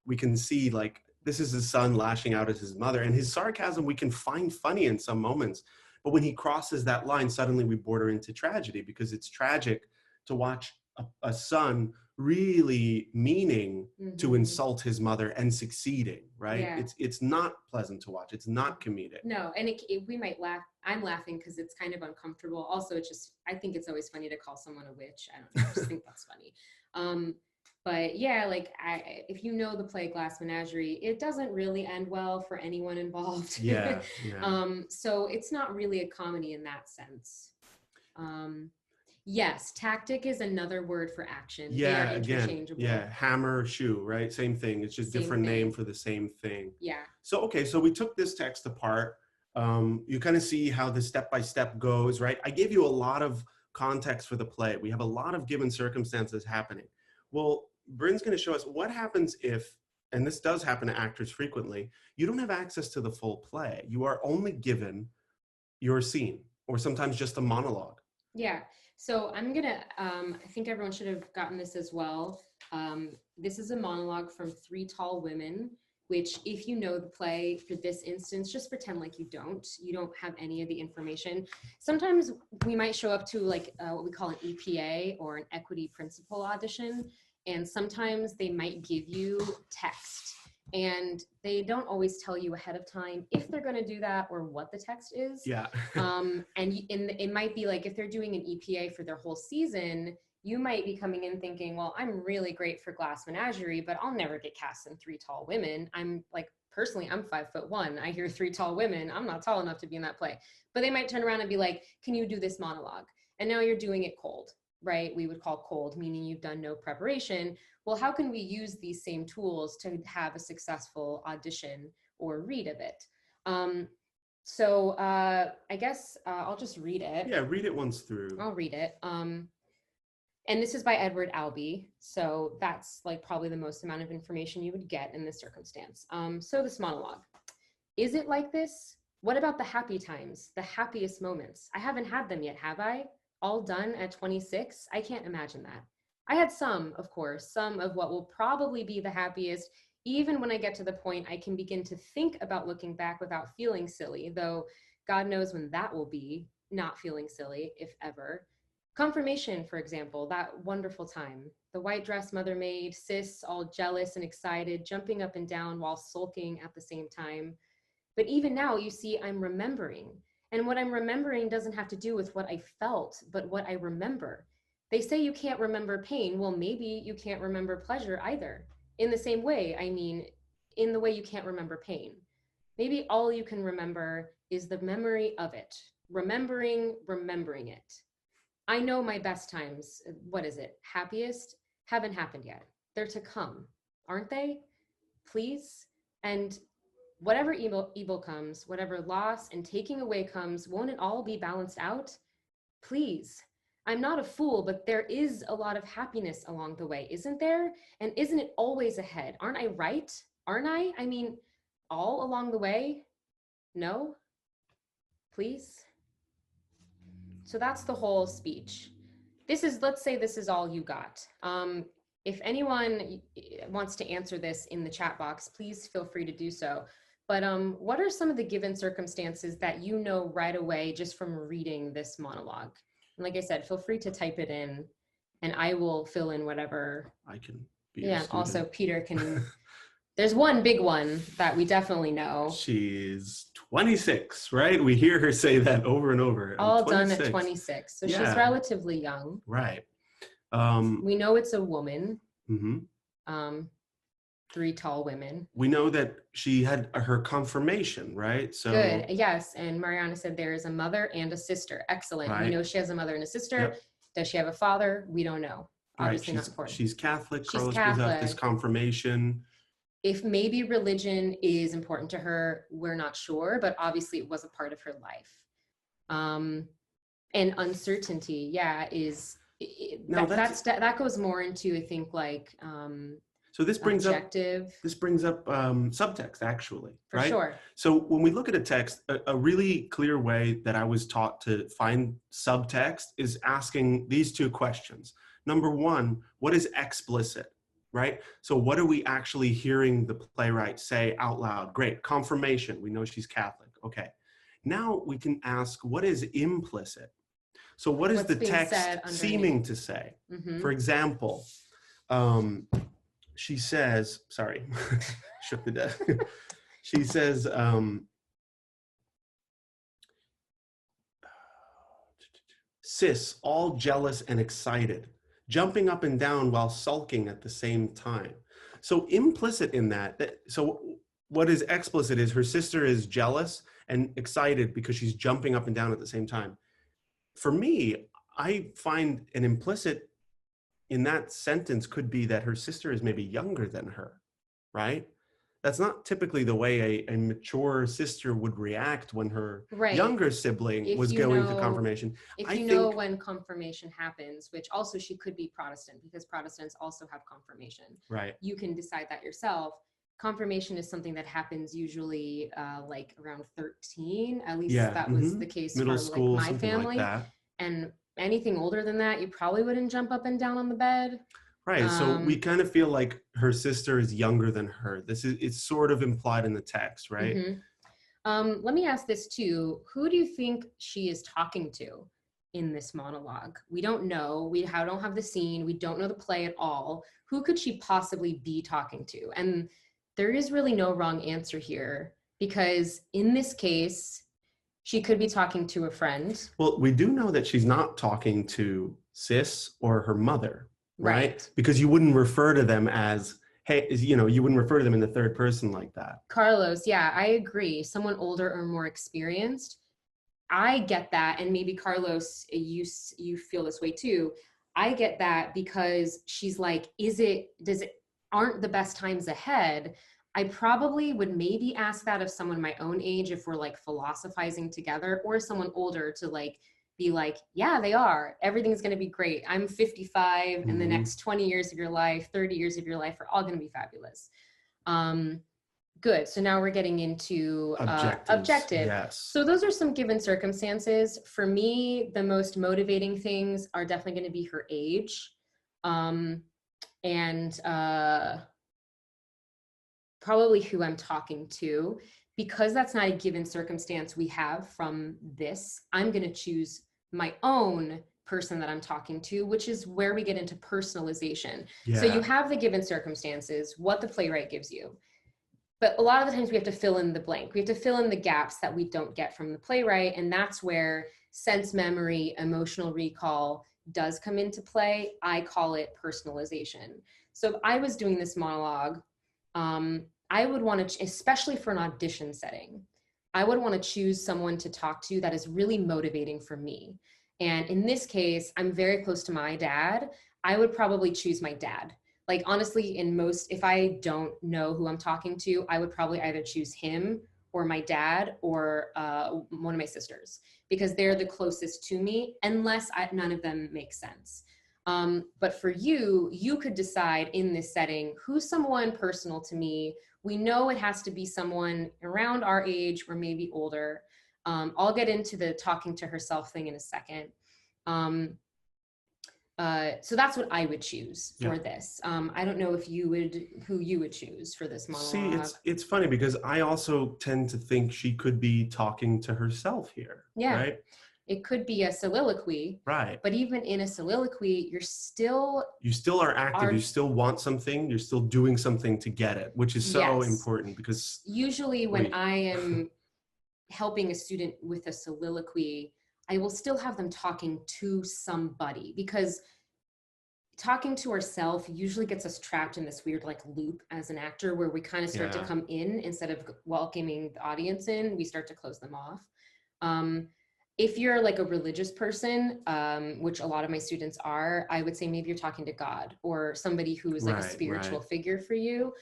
We can see like, this is his son lashing out at his mother, and his sarcasm we can find funny in some moments. But when he crosses that line, suddenly we border into tragedy, because it's tragic to watch a son really meaning to insult his mother and succeeding, right? Yeah. It's not pleasant to watch. It's not comedic. No, and we might laugh. I'm laughing because it's kind of uncomfortable. Also, I think it's always funny to call someone a witch. I don't know, I just think that's funny. But yeah, if you know the play Glass Menagerie, it doesn't really end well for anyone involved. Yeah. So it's not really a comedy in that sense. Yes, tactic is another word for action. Yeah, they are interchangeable. Yeah, hammer, shoe, right? Same thing. It's just different name for the same thing. Yeah. So we took this text apart. You kind of see how the step-by-step goes, right? I gave you a lot of context for the play. We have a lot of given circumstances happening. Well, Brynne's going to show us what happens if, and this does happen to actors frequently, you don't have access to the full play. You are only given your scene, or sometimes just a monologue. Yeah. So I'm going to, I think everyone should have gotten this as well. This is a monologue from Three Tall Women, which if you know the play for this instance, just pretend like you don't have any of the information. Sometimes we might show up to like what we call an EPA or an equity principal audition. And sometimes they might give you text, and they don't always tell you ahead of time if they're going to do that or what the text is. Yeah. And it might be like if they're doing an EPA for their whole season, you might be coming in thinking, well, I'm really great for Glass Menagerie, but I'll never get cast in Three Tall Women. Personally, I'm 5'1". I hear Three Tall Women. I'm not tall enough to be in that play. But they might turn around and be like, can you do this monologue? And now you're doing it cold. Right? We would call cold, meaning you've done no preparation. Well, how can we use these same tools to have a successful audition or read of it? So I guess I'll just read it. Yeah, read it once through. I'll read it. And this is by Edward Albee. So that's like probably the most amount of information you would get in this circumstance. So this monologue. Is it like this? What about the happy times, the happiest moments? I haven't had them yet, have I? All done at 26? I can't imagine that. I had some, of course, some of what will probably be the happiest, even when I get to the point I can begin to think about looking back without feeling silly, though God knows when that will be, not feeling silly, if ever. Confirmation, for example, that wonderful time. The white dress mother maid, sis, all jealous and excited, jumping up and down while sulking at the same time. But even now, you see, I'm remembering. And what I'm remembering doesn't have to do with what I felt, but what I remember. They say you can't remember pain. Well, maybe you can't remember pleasure either. In the same way, I mean, in the way you can't remember pain. Maybe all you can remember is the memory of it. Remembering it. I know my best times, what is it? Happiest haven't happened yet. They're to come, aren't they? Please. And whatever evil comes, whatever loss and taking away comes, won't it all be balanced out? Please. I'm not a fool, but there is a lot of happiness along the way, isn't there? And isn't it always ahead? Aren't I right? Aren't I? I mean, all along the way? No? Please? So that's the whole speech. Let's say this is all you got. If anyone wants to answer this in the chat box, please feel free to do so. But what are some of the given circumstances that you know right away just from reading this monologue? And like I said, feel free to type it in and I will fill in whatever. I can be Yeah, also Peter can. There's one big one that we definitely know. She's 26, right? We hear her say that over and over. All done at 26. So she's relatively young. Right. We know it's a woman. Mm-hmm. 3 tall women. We know that she had her confirmation, right? So good. Yes. And Mariana said there is a mother and a sister. Excellent. Right. We know she has a mother and a sister. Yep. Does she have a father? We don't know. Obviously not important. She's Catholic. Carlos brings up this confirmation. If maybe religion is important to her, we're not sure, but obviously it was a part of her life. And uncertainty, that goes more into, I think, like so this brings objective. Up subtext, actually, for right? Sure. So when we look at a text, a really clear way that I was taught to find subtext is asking these 2 questions. Number 1, what is explicit? Right? So what are we actually hearing the playwright say out loud? Great, confirmation. We know she's Catholic. Okay. Now we can ask, what is implicit? So what is the text seeming to say? Mm-hmm. For example, she says, sorry, shook the desk. She says, sis, all jealous and excited, jumping up and down while sulking at the same time. So implicit in that, so what is explicit is her sister is jealous and excited because she's jumping up and down at the same time. For me, I find an implicit in that sentence could be that her sister is maybe younger than her, right? That's not typically the way a mature sister would react when her younger sibling was going to confirmation. If you know when confirmation happens, which also she could be Protestant because Protestants also have confirmation. Right. You can decide that yourself. Confirmation is something that happens usually like around 13. At least that was the case Middle for school, like my family. Like that. And anything older than that, you probably wouldn't jump up and down on the bed. Right. So we kind of feel like her sister is younger than her. It's sort of implied in the text, right? Mm-hmm. Let me ask this too. Who do you think she is talking to in this monologue? We don't know. We don't have the scene. We don't know the play at all. Who could she possibly be talking to? And there is really no wrong answer here because in this case, she could be talking to a friend. Well, we do know that she's not talking to sis or her mother. Right? Because you wouldn't refer to them as, hey, you wouldn't refer to them in the 3rd person like that. Carlos, yeah, I agree. Someone older or more experienced. I get that. And maybe Carlos, you feel this way too. I get that because she's like, aren't the best times ahead? I probably would maybe ask that of someone my own age if we're like philosophizing together, or someone older to like, be like, yeah, they are. Everything's going to be great. I'm 55 and the next 20 years of your life, 30 years of your life are all going to be fabulous. Good. So now we're getting into objective. Yes. So those are some given circumstances. For me, the most motivating things are definitely going to be her age. And probably who I'm talking to. Because that's not a given circumstance we have from this, I'm going to choose my own person that I'm talking to, which is where we get into personalization. Yeah. So you have the given circumstances, what the playwright gives you. But a lot of the times we have to fill in the blank. We have to fill in the gaps that we don't get from the playwright. And that's where sense memory, emotional recall does come into play. I call it personalization. So if I was doing this monologue, I would want to, especially for an audition setting, I would want to choose someone to talk to that is really motivating for me. And in this case, I'm very close to my dad. I would probably choose my dad. Like, honestly, if I don't know who I'm talking to, I would probably either choose him or my dad or one of my sisters, because they're the closest to me, unless none of them make sense. But for you, you could decide in this setting, who's someone personal to me. We know it has to be someone around our age or maybe older. I'll get into the talking to herself thing in a second. So that's what I would choose for this. I don't know if who you would choose for this monologue. See, it's funny because I also tend to think she could be talking to herself here. Yeah. Right? It could be a soliloquy. Right. But even in a soliloquy, you still are active. You still want something. You're still doing something to get it, which is so important, because usually when I am helping a student with a soliloquy, I will still have them talking to somebody, because talking to ourselves usually gets us trapped in this weird like loop as an actor, where we kind of start to come in instead of welcoming the audience in, we start to close them off. If you're like a religious person, which a lot of my students are, I would say maybe you're talking to God or somebody who is like a spiritual figure for you.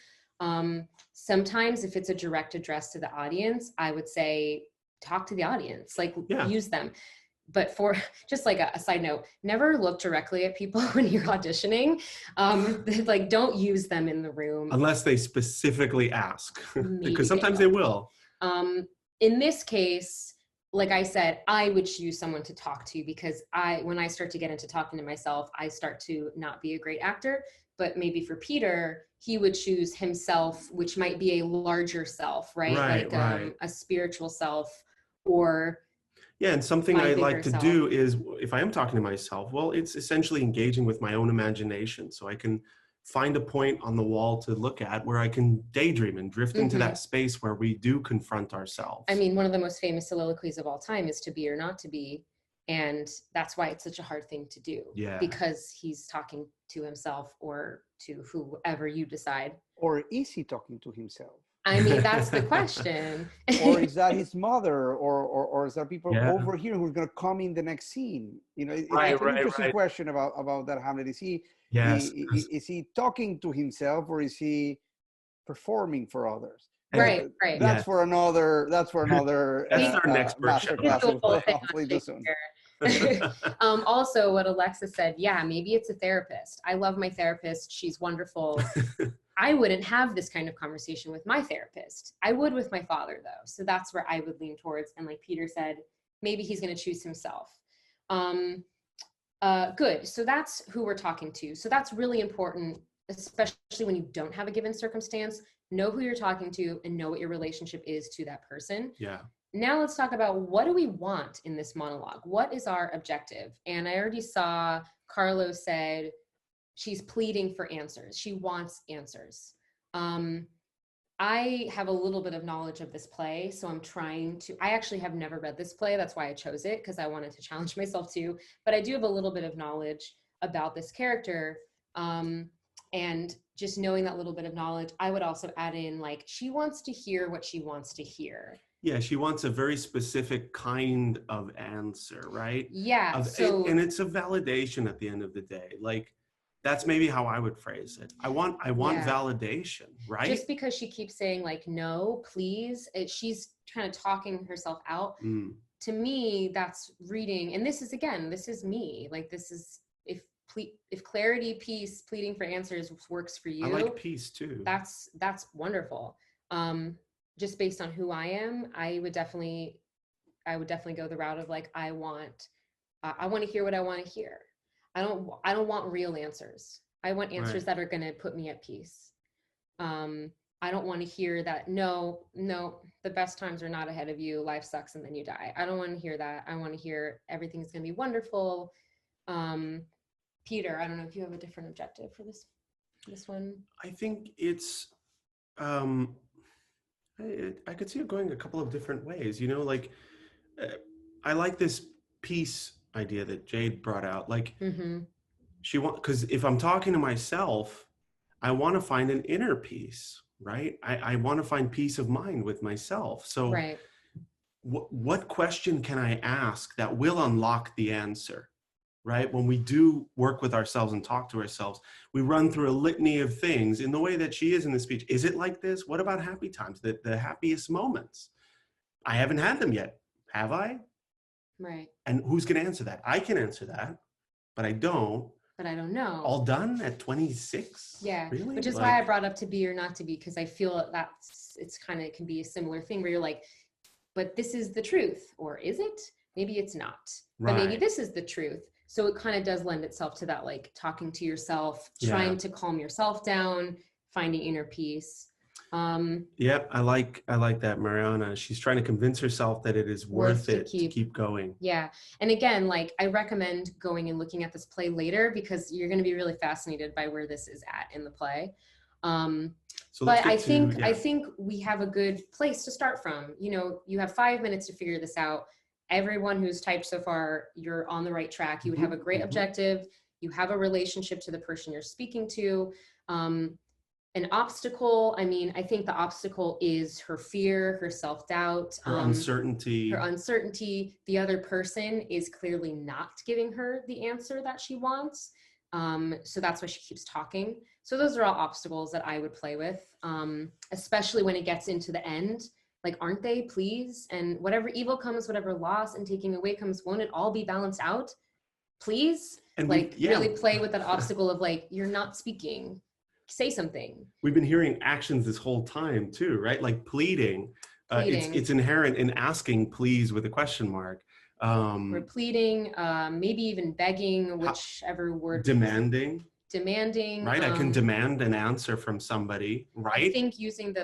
Sometimes if it's a direct address to the audience, I would say talk to the audience, like use them. But for just like a side note, never look directly at people when you're auditioning. Like, don't use them in the room. Unless they specifically ask, because sometimes they will. In this case, like I said, I would choose someone to talk to, because when I start to get into talking to myself, I start to not be a great actor. But maybe for Peter, he would choose himself, which might be a larger self, right? A spiritual self, or and something I like to do is, if I am talking to myself, well, it's essentially engaging with my own imagination. So I can find a point on the wall to look at where I can daydream and drift into that space where we do confront ourselves. I mean, one of the most famous soliloquies of all time is To Be or Not to Be. And that's why it's such a hard thing to do. Yeah. Because he's talking to himself or to whoever you decide. Or is he talking to himself? I mean, that's the question. Or is that his mother, or is that people over here who's going to come in the next scene? You know, it's an interesting question about that Hamlet. Is he is he talking to himself, or is he performing for others? Right. That's for another. That's our next masterclass. Also, what Alexis said, maybe it's a therapist. I love my therapist. She's wonderful. I wouldn't have this kind of conversation with my therapist. I would with my father, though. So that's where I would lean towards. And like Peter said, maybe he's going to choose himself. Good. So that's who we're talking to. So that's really important, especially when you don't have a given circumstance. Know who you're talking to and know what your relationship is to that person. Yeah. Now let's talk about, what do we want in this monologue? What is our objective? And I already saw Carlos said she's pleading for answers. She wants answers. I have a little bit of knowledge of this play, so I actually have never read this play. That's why I chose it, because I wanted to challenge myself too. But I do have a little bit of knowledge about this character. And just knowing that little bit of knowledge, I would also add in, like, she wants to hear what she wants to hear. Yeah, she wants a very specific kind of answer, right? Yeah. And it's a validation at the end of the day. Like, that's maybe how I would phrase it. I want validation, right? Just because she keeps saying like, no, please, she's kind of talking herself out. To me, that's reading. And this is me. Like, this is, if clarity, peace, pleading for answers works for you. I like peace too. That's wonderful. Just based on who I am, I would definitely go the route of like, I want to hear what I want to hear. I don't want real answers. I want answers that are going to put me at peace. I don't want to hear that, no, the best times are not ahead of you. Life sucks and then you die. I don't want to hear that. I want to hear everything's going to be wonderful. Peter, I don't know if you have a different objective for this one. I think it's, I could see it going a couple of different ways, you know, like, I like this peace idea that Jade brought out. Like, because if I'm talking to myself, I want to find an inner peace, right? I want to find peace of mind with myself. So Right. What question can I ask that will unlock the answer, right? When we do work with ourselves and talk to ourselves, we run through a litany of things in the way that she is in the speech. Is it like this? What about happy times, the happiest moments? I haven't had them yet. Have I? Right. And who's going to answer that? I can answer that, but I don't. But I don't know. All done at 26? Yeah, really? which is why I brought up to be or not to be, because I feel it's kind of, it can be a similar thing where you're like, but this is the truth, or is it? Maybe it's not, but maybe this is the truth. So it kind of does lend itself to that, like talking to yourself, trying to calm yourself down, finding inner peace. Yep, I like that, Mariana. She's trying to convince herself that it is worth it to keep going. Yeah, and again, like I recommend going and looking at this play later, because you're going to be really fascinated by where this is at in the play. But I think we have a good place to start from. You know, you have 5 minutes to figure this out. Everyone who's typed so far, you're on the right track. You would have a great objective. You have a relationship to the person you're speaking to. An obstacle, I mean, I think the obstacle is her fear, her self-doubt, her uncertainty. The other person is clearly not giving her the answer that she wants. So that's why she keeps talking. So those are all obstacles that I would play with, especially when it gets into the end. Like, aren't they, please? And whatever evil comes, whatever loss and taking away comes, won't it all be balanced out? Please? And really play with that obstacle of like, you're not speaking. Say something. We've been hearing actions this whole time too, right? Like pleading. It's inherent in asking please with a question mark. We're pleading, maybe even begging, whichever word. Demanding. Right, I can demand an answer from somebody, right? I think using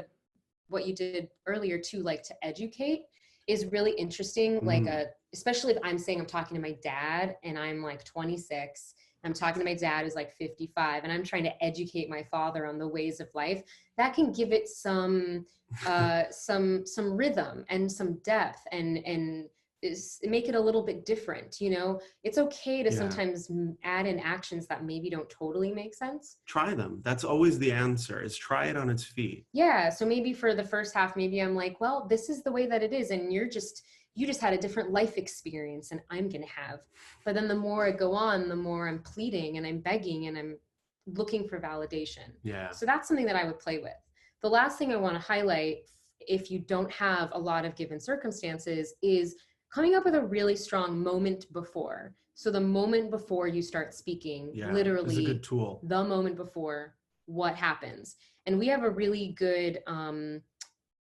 what you did earlier too, like to educate, is really interesting. Like especially if I'm saying I'm talking to my dad and I'm like 26. I'm talking to my dad who's like 55, and I'm trying to educate my father on the ways of life. That can give it some rhythm and some depth, and make it a little bit different. You know, it's okay to sometimes add in actions that maybe don't totally make sense. Try them. That's always the answer, is try it on its feet. Yeah. So maybe for the first half, maybe I'm like, well, this is the way that it is, and you just had a different life experience than I'm going to have. But then the more I go on, the more I'm pleading and I'm begging and I'm looking for validation. Yeah. So that's something that I would play with. The last thing I want to highlight, if you don't have a lot of given circumstances, is coming up with a really strong moment before. So the moment before you start speaking, literally is a good tool. The moment before what happens. And we have a really good,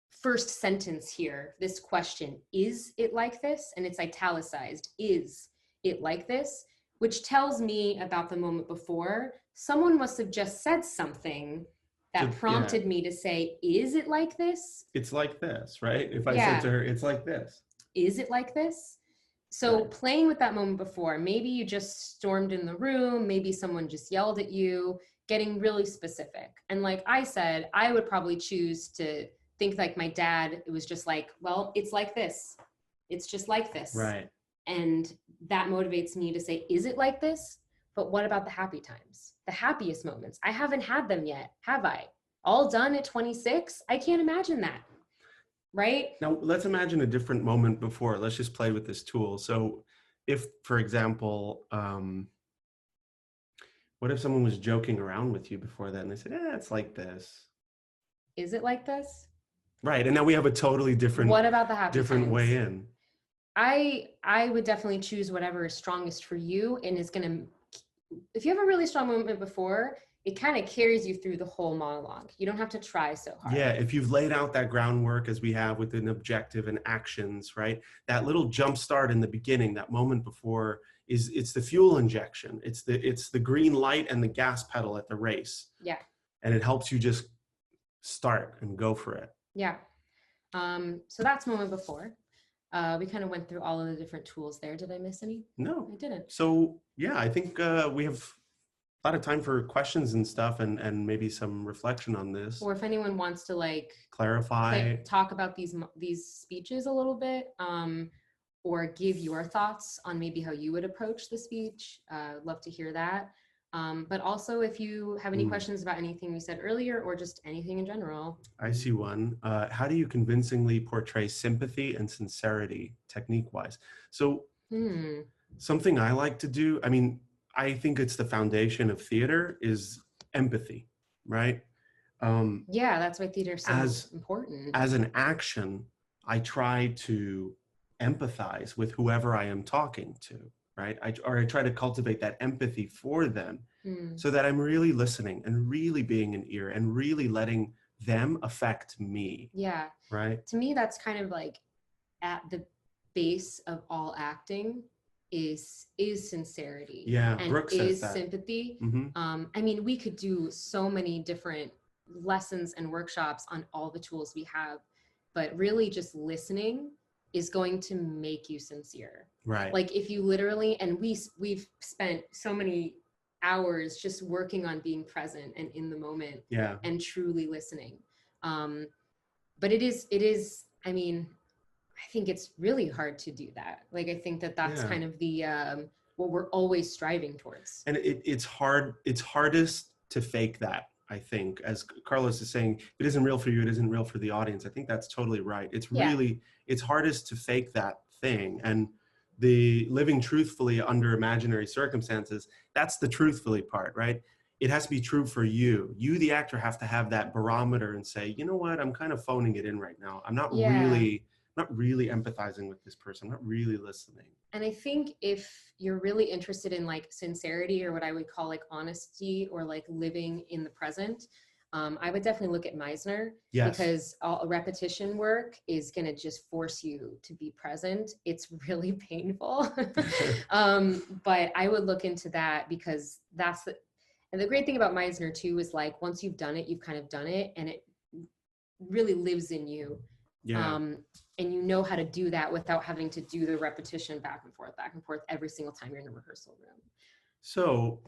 first sentence here, this question, is it like this? And it's italicized, is it like this? Which tells me about the moment before. Someone must have just said something that prompted me to say, is it like this? It's like this, right? If I said to her, it's like this. Is it like this? So playing with that moment before, maybe you just stormed in the room, maybe someone just yelled at you, getting really specific. And like I said, I would probably choose to think like my dad, it was just like, well, it's like this. It's just like this. Right. And that motivates me to say, is it like this? But what about the happy times? The happiest moments? I haven't had them yet, have I? All done at 26? I can't imagine that. Right? Now, let's imagine a different moment before. Let's just play with this tool. So if, for example, what if someone was joking around with you before that and they said, it's like this? Is it like this? Right. And now we have a totally different, what about the happy different times? way in. I would definitely choose whatever is strongest for you, and is going to, if you have a really strong moment before, it kind of carries you through the whole monologue. You don't have to try so hard. Yeah, if you've laid out that groundwork as we have with an objective and actions, right? That little jump start in the beginning, that moment before, it's the fuel injection. It's the green light and the gas pedal at the race. Yeah. And it helps you just start and go for it. Yeah. So that's moment before. We kind of went through all of the different tools there. Did I miss any? No, I didn't. So Yeah, I think we have a lot of time for questions and stuff, and maybe some reflection on this. Or if anyone wants to like clarify, talk about these speeches a little bit, or give your thoughts on maybe how you would approach the speech, love to hear that. But also if you have any questions about anything we said earlier or just anything in general. I see one. How do you convincingly portray sympathy and sincerity technique-wise? So something I like to do, I mean, I think it's the foundation of theater is empathy, right? Yeah, that's why theater is so important. As an action, I try to empathize with whoever I am talking to, right? I try to cultivate that empathy for them so that I'm really listening and really being an ear and really letting them affect me. Yeah. Right? To me, that's kind of like at the base of all acting is sincerity. Yeah, and Brooke says is that. sympathy. Mm-hmm. I mean, we could do so many different lessons and workshops on all the tools we have, but really just listening is going to make you sincere. Right. Like if you literally, and we've spent so many hours just working on being present and in the moment. Yeah. And truly listening. But it is, I mean, I think it's really hard to do that. Like, I think that's kind of the, what we're always striving towards. And it's hardest to fake that, I think, as Carlos is saying, if it isn't real for you, it isn't real for the audience. I think that's totally right. It's really, it's hardest to fake that thing. And the living truthfully under imaginary circumstances, that's the truthfully part, right? It has to be true for you. You, the actor, have to have that barometer and say, you know what, I'm kind of phoning it in right now. I'm not really empathizing with this person. I'm not really listening. And I think if you're really interested in like sincerity or what I would call like honesty or like living in the present, I would definitely look at Meisner. Yes. Because all repetition work is going to just force you to be present. It's really painful. But I would look into that because and the great thing about Meisner too is like, once you've done it, you've kind of done it and it really lives in you. Yeah. And you know how to do that without having to do the repetition back and forth every single time you're in a rehearsal room. So,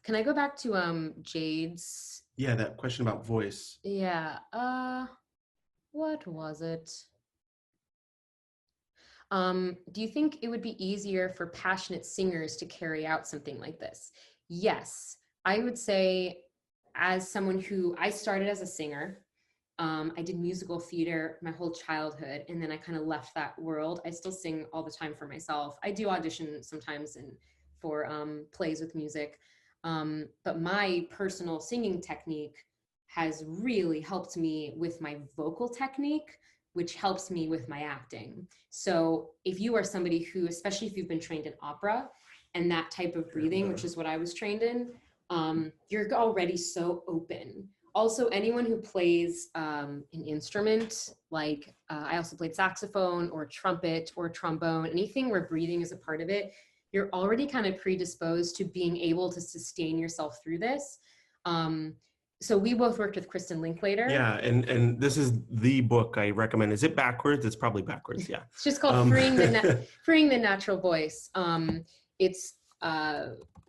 can I go back to Jade's? Yeah, that question about voice. Yeah. What was it? Do you think it would be easier for passionate singers to carry out something like this? Yes, I would say, as someone who I started as a singer. I did musical theater my whole childhood, and then I kind of left that world. I still sing all the time for myself. I do audition sometimes for plays with music. But my personal singing technique has really helped me with my vocal technique, which helps me with my acting. So if you are somebody who, especially if you've been trained in opera and that type of breathing, which is what I was trained in, you're already so open. Also, anyone who plays an instrument, like I also played saxophone or trumpet or trombone, anything where breathing is a part of it, you're already kind of predisposed to being able to sustain yourself through this. So we both worked with Kristen Linklater. Yeah, and this is the book I recommend. Is it backwards? It's probably backwards, yeah. It's just called Freeing the Natural Voice. It's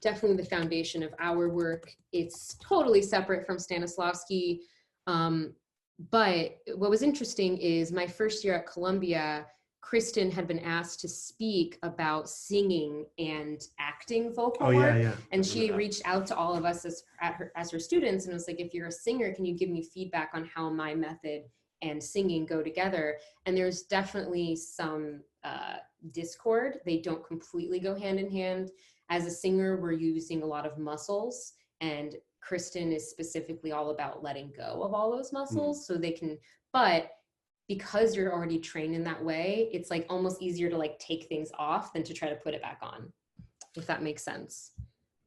definitely the foundation of our work. It's totally separate from Stanislavski. But what was interesting is my first year at Columbia, Kristen had been asked to speak about singing and acting vocal work. Yeah. And she reached out to all of us as her students and was like, if you're a singer, can you give me feedback on how my method and singing go together? And there's definitely some discord. They don't completely go hand in hand. As a singer, we're using a lot of muscles, and Kristen is specifically all about letting go of all those muscles so they can, but because you're already trained in that way, it's like almost easier to like take things off than to try to put it back on, if that makes sense.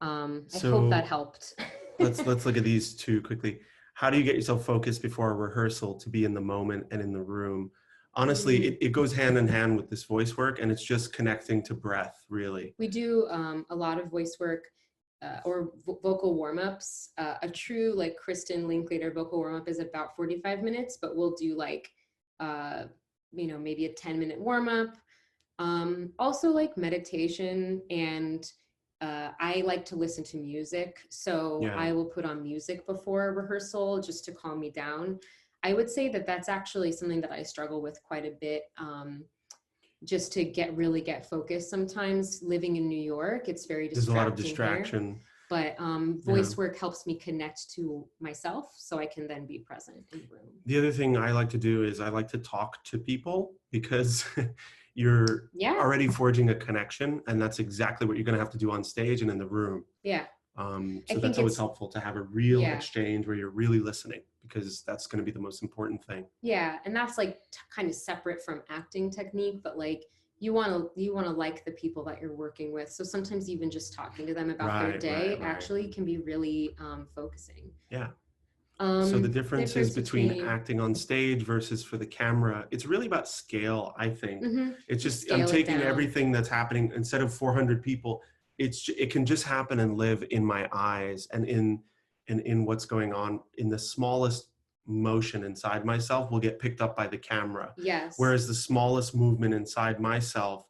I hope that helped. let's look at these two quickly. How do you get yourself focused before a rehearsal to be in the moment and in the room? Honestly, it goes hand in hand with this voice work, and it's just connecting to breath, really. We do a lot of voice work or vocal warm-ups. A true like Kristen Linklater vocal warm-up is about 45 minutes, but we'll do like, maybe a 10-minute warm-up. Also like meditation, and I like to listen to music. So Yeah. I will put on music before rehearsal just to calm me down. I would say that that's actually something that I struggle with quite a bit. Just to really get focused. Sometimes living in New York, it's very distracting. There's a lot of distraction. Here. But voice work helps me connect to myself so I can then be present in the room. The other thing I like to do is I like to talk to people, because you're already forging a connection, and that's exactly what you're going to have to do on stage and in the room. Yeah. So that's always helpful to have a real exchange where you're really listening, because that's going to be the most important thing. Yeah, and that's like kind of separate from acting technique, but like you want to like the people that you're working with. So sometimes even just talking to them about their day actually can be really focusing. Yeah. So the difference is between acting on stage versus for the camera. It's really about scale, I think. It's just, I'm taking everything that's happening, instead of 400 people, it can just happen and live in my eyes, and in what's going on in the smallest motion inside myself will get picked up by the camera. Yes. Whereas the smallest movement inside myself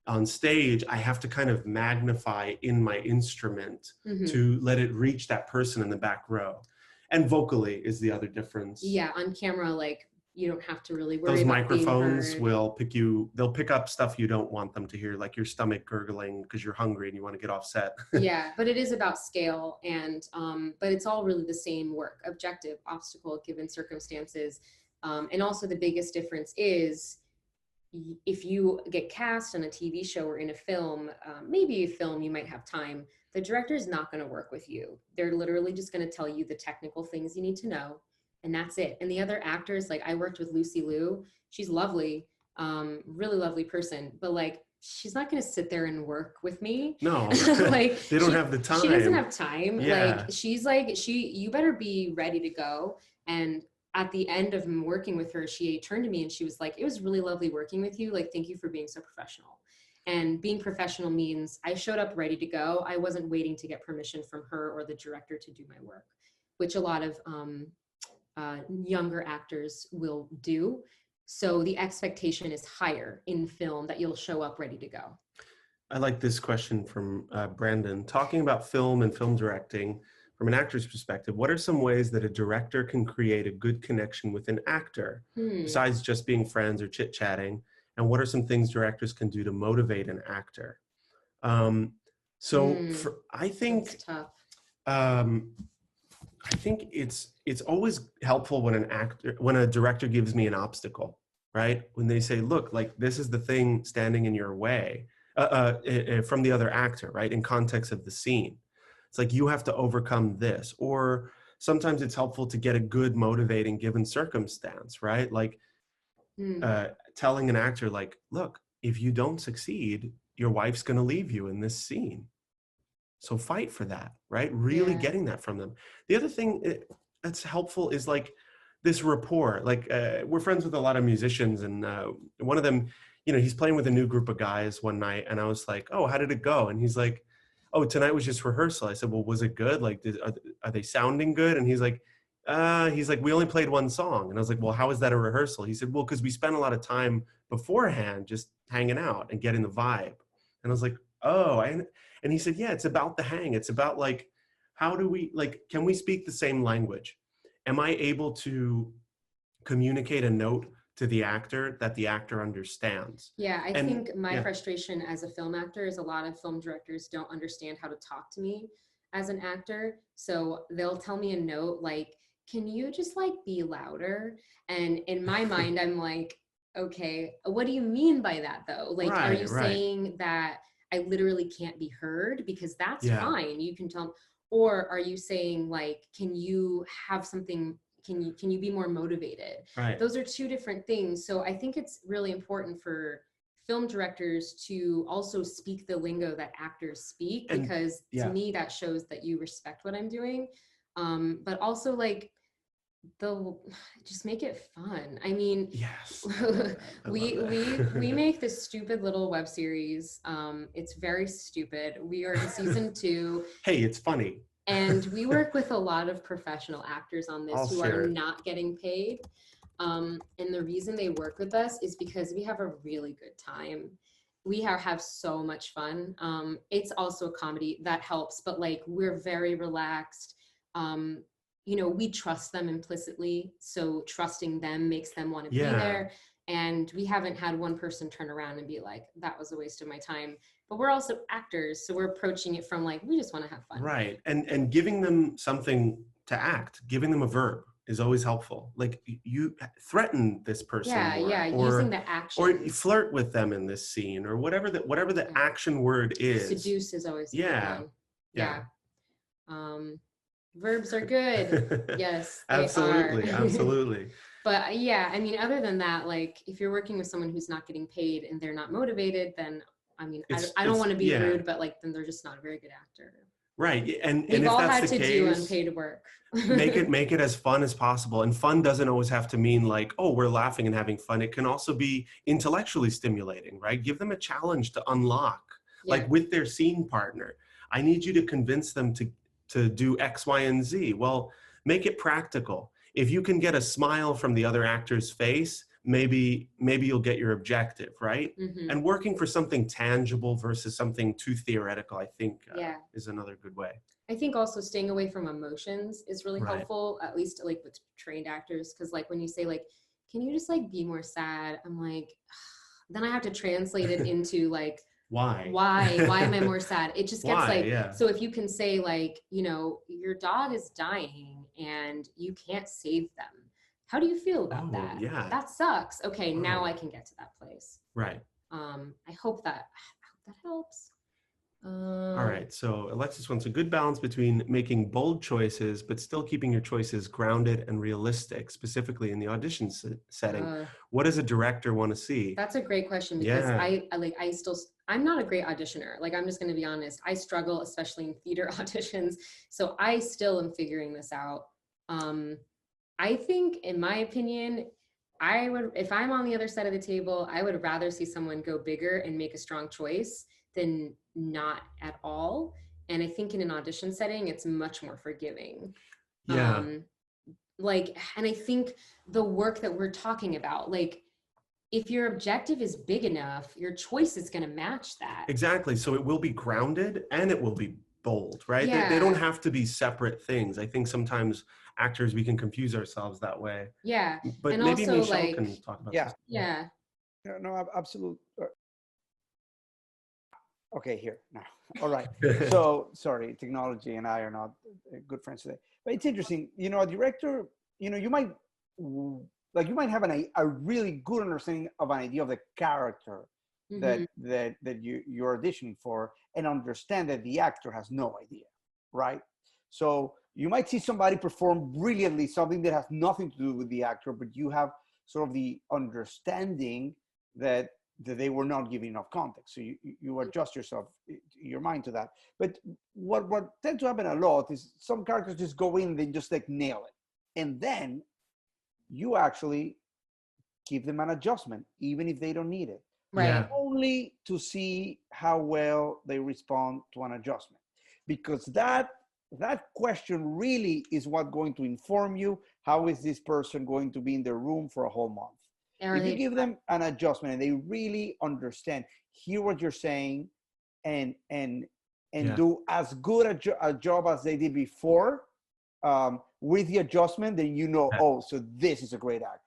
on stage, I have to kind of magnify in my instrument to let it reach that person in the back row. And vocally is the other difference. Yeah, on camera, like you don't have to really worry those about microphones being will they'll pick up stuff you don't want them to hear, like your stomach gurgling because you're hungry and you want to get off set. Yeah, but it is about scale, and but it's all really the same work: objective, obstacle, given circumstances. And also the biggest difference is if you get cast on a TV show or in a film, maybe a film you might have time, the director is not going to work with you. They're literally just going to tell you the technical things you need to know, and that's it. And the other actors, like I worked with Lucy Liu, she's lovely, really lovely person, but like she's not going to sit there and work with me. No, like they don't have the time. She doesn't have time. Yeah. Like she's like, you better be ready to go. And at the end of working with her, she turned to me and she was like, it was really lovely working with you. Like, thank you for being so professional. And being professional means I showed up ready to go. I wasn't waiting to get permission from her or the director to do my work, which a lot of younger actors will do. So the expectation is higher in film that you'll show up ready to go. I like this question from Brandon. Talking about film and film directing from an actor's perspective, what are some ways that a director can create a good connection with an actor besides just being friends or chit-chatting? And what are some things directors can do to motivate an actor? I think that's tough. I think it's always helpful when a director gives me an obstacle, right? When they say, look, like this is the thing standing in your way from the other actor, right? In context of the scene. It's like, you have to overcome this. Or sometimes it's helpful to get a good motivating given circumstance, right? Like telling an actor, like, look, if you don't succeed, your wife's going to leave you in this scene. So fight for that, right? Really getting that from them. The other thing that's helpful is like this rapport. Like we're friends with a lot of musicians, and one of them, you know, he's playing with a new group of guys one night, and I was like, oh, how did it go? And he's like, oh, tonight was just rehearsal. I said, well, was it good? Like, are they sounding good? And he's like, we only played one song. And I was like, well, how is that a rehearsal? He said, well, because we spent a lot of time beforehand just hanging out and getting the vibe. And I was like, oh, and he said, yeah, it's about the hang. It's about like, how do we, like, can we speak the same language? Am I able to communicate a note to the actor that the actor understands? Yeah, I think my frustration as a film actor is a lot of film directors don't understand how to talk to me as an actor. So they'll tell me a note like, can you just like be louder? And in my mind, I'm like, okay, what do you mean by that though? Like, are you saying that I literally can't be heard? Because that's fine. You can tell. Or are you saying like, can you have something, can you be more motivated? Right. Those are two different things. So I think it's really important for film directors to also speak the lingo that actors speak, because to me that shows that you respect what I'm doing. But also like, just make it fun. I mean, yes, we make this stupid little web series. It's very stupid. We are in season 2. Hey, it's funny. And we work with a lot of professional actors on this who are not getting paid. And the reason they work with us is because we have a really good time. have so much fun. It's also a comedy that helps, but like we're very relaxed. We trust them implicitly, so trusting them makes them want to be there. And we haven't had one person turn around and be like, that was a waste of my time. But we're also actors, so we're approaching it from like, we just want to have fun. Right. And giving them something to act, giving them a verb is always helpful. Like you threaten this person more, using the action. Or you flirt with them in this scene, or whatever the action word is. Seduce is always a good one. Verbs are good. Yes, they absolutely, are. absolutely. But yeah, I mean, other than that, like if you're working with someone who's not getting paid and they're not motivated, then I mean, I don't want to be rude, but like then they're just not a very good actor. Right, and we've if all that's had the to case, do unpaid work. make it as fun as possible. And fun doesn't always have to mean like, oh, we're laughing and having fun. It can also be intellectually stimulating, right? Give them a challenge to unlock, like with their scene partner. I need you to convince them to do X, Y, and Z. Well, make it practical. If you can get a smile from the other actor's face, maybe you'll get your objective, right? And working for something tangible versus something too theoretical, I think is another good way. I think also staying away from emotions is really helpful, at least like with trained actors. Cause like when you say like, can you just like be more sad? I'm like, then I have to translate it into like, why am I more sad? It just gets so if you can say like, your dog is dying and you can't save them. How do you feel about that? Yeah. That sucks. Okay, now I can get to that place. Right. I hope that helps. All right. So Alexis wants a good balance between making bold choices, but still keeping your choices grounded and realistic, specifically in the audition setting. What does a director want to see? That's a great question because I'm not a great auditioner. Like, I'm just going to be honest. I struggle, especially in theater auditions. So I still am figuring this out. I think, in my opinion, if I'm on the other side of the table, I would rather see someone go bigger and make a strong choice than not at all. And I think in an audition setting, it's much more forgiving. Yeah. And I think the work that we're talking about, like, if your objective is big enough, your choice is going to match that. Exactly. So it will be grounded and it will be bold, right? Yeah. They don't have to be separate things. I think sometimes actors, we can confuse ourselves that way. Yeah. But and maybe also, Michelle can talk about this. Yeah. No, absolutely. Okay, here now. All right. So sorry, technology and I are not good friends today. But it's interesting. A director, you might have a really good understanding of an idea of the character that you're auditioning for, and understand that the actor has no idea, right? So you might see somebody perform brilliantly something that has nothing to do with the actor, but you have sort of the understanding that they were not giving enough context. So you adjust your mind to that. But what tends to happen a lot is some characters just go in and they just like nail it. And then you actually give them an adjustment, even if they don't need it. Right. Yeah. Only to see how well they respond to an adjustment. Because that question really is what's going to inform you, how is this person going to be in the room for a whole month? If you give them an adjustment and they really understand, hear what you're saying, and do as good a job as they did before with the adjustment, then so this is a great actor.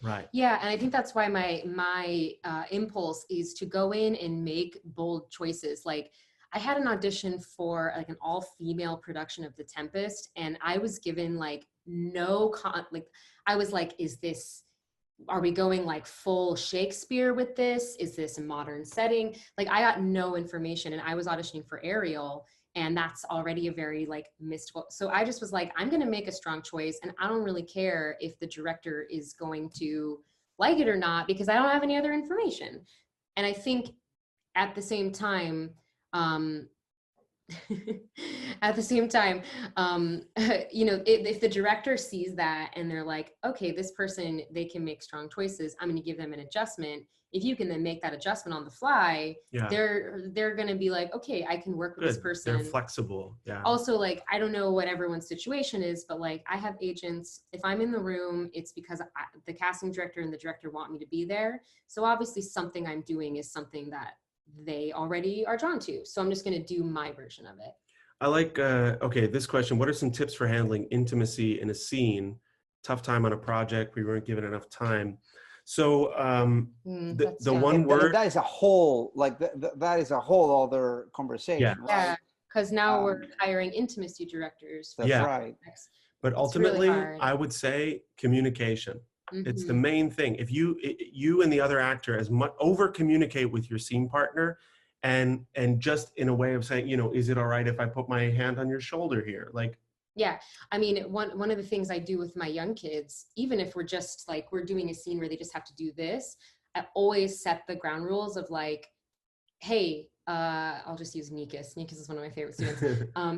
Right. Yeah, and I think that's why my impulse is to go in and make bold choices. Like, I had an audition for like an all-female production of The Tempest, and I was given like I was like, are we going like full Shakespeare with this? Is this a modern setting? Like, I got no information, and I was auditioning for Ariel, and that's already a very like mystical. So I just was like, I'm going to make a strong choice, and I don't really care if the director is going to like it or not, because I don't have any other information. And I think at the same time, if the director sees that and they're like, okay, this person, they can make strong choices, I'm going to give them an adjustment. If you can then make that adjustment on the fly, they're going to be like, okay, I can work with this person. They're flexible. Yeah. Also, like, I don't know what everyone's situation is, but like, I have agents. If I'm in the room, it's because the casting director and the director want me to be there. So obviously something I'm doing is something that they already are drawn to. So I'm just going to do my version of it. I like, okay, this question. What are some tips for handling intimacy in a scene? Tough time on a project. We weren't given enough time. So the one word. That is a whole, like that is a whole other conversation, Yeah. right? Yeah, because now we're hiring intimacy directors. That's right. But ultimately, I would say communication. It's the main thing. If you and the other actor as much over communicate with your scene partner, and just in a way of saying, you know, is it all right if I put my hand on your shoulder here? Like, yeah, I mean, one of the things I do with my young kids, even if we're just like, we're doing a scene where they just have to do this, I always set the ground rules of like, hey, I'll just use Nikis. Nikis is one of my favorite students.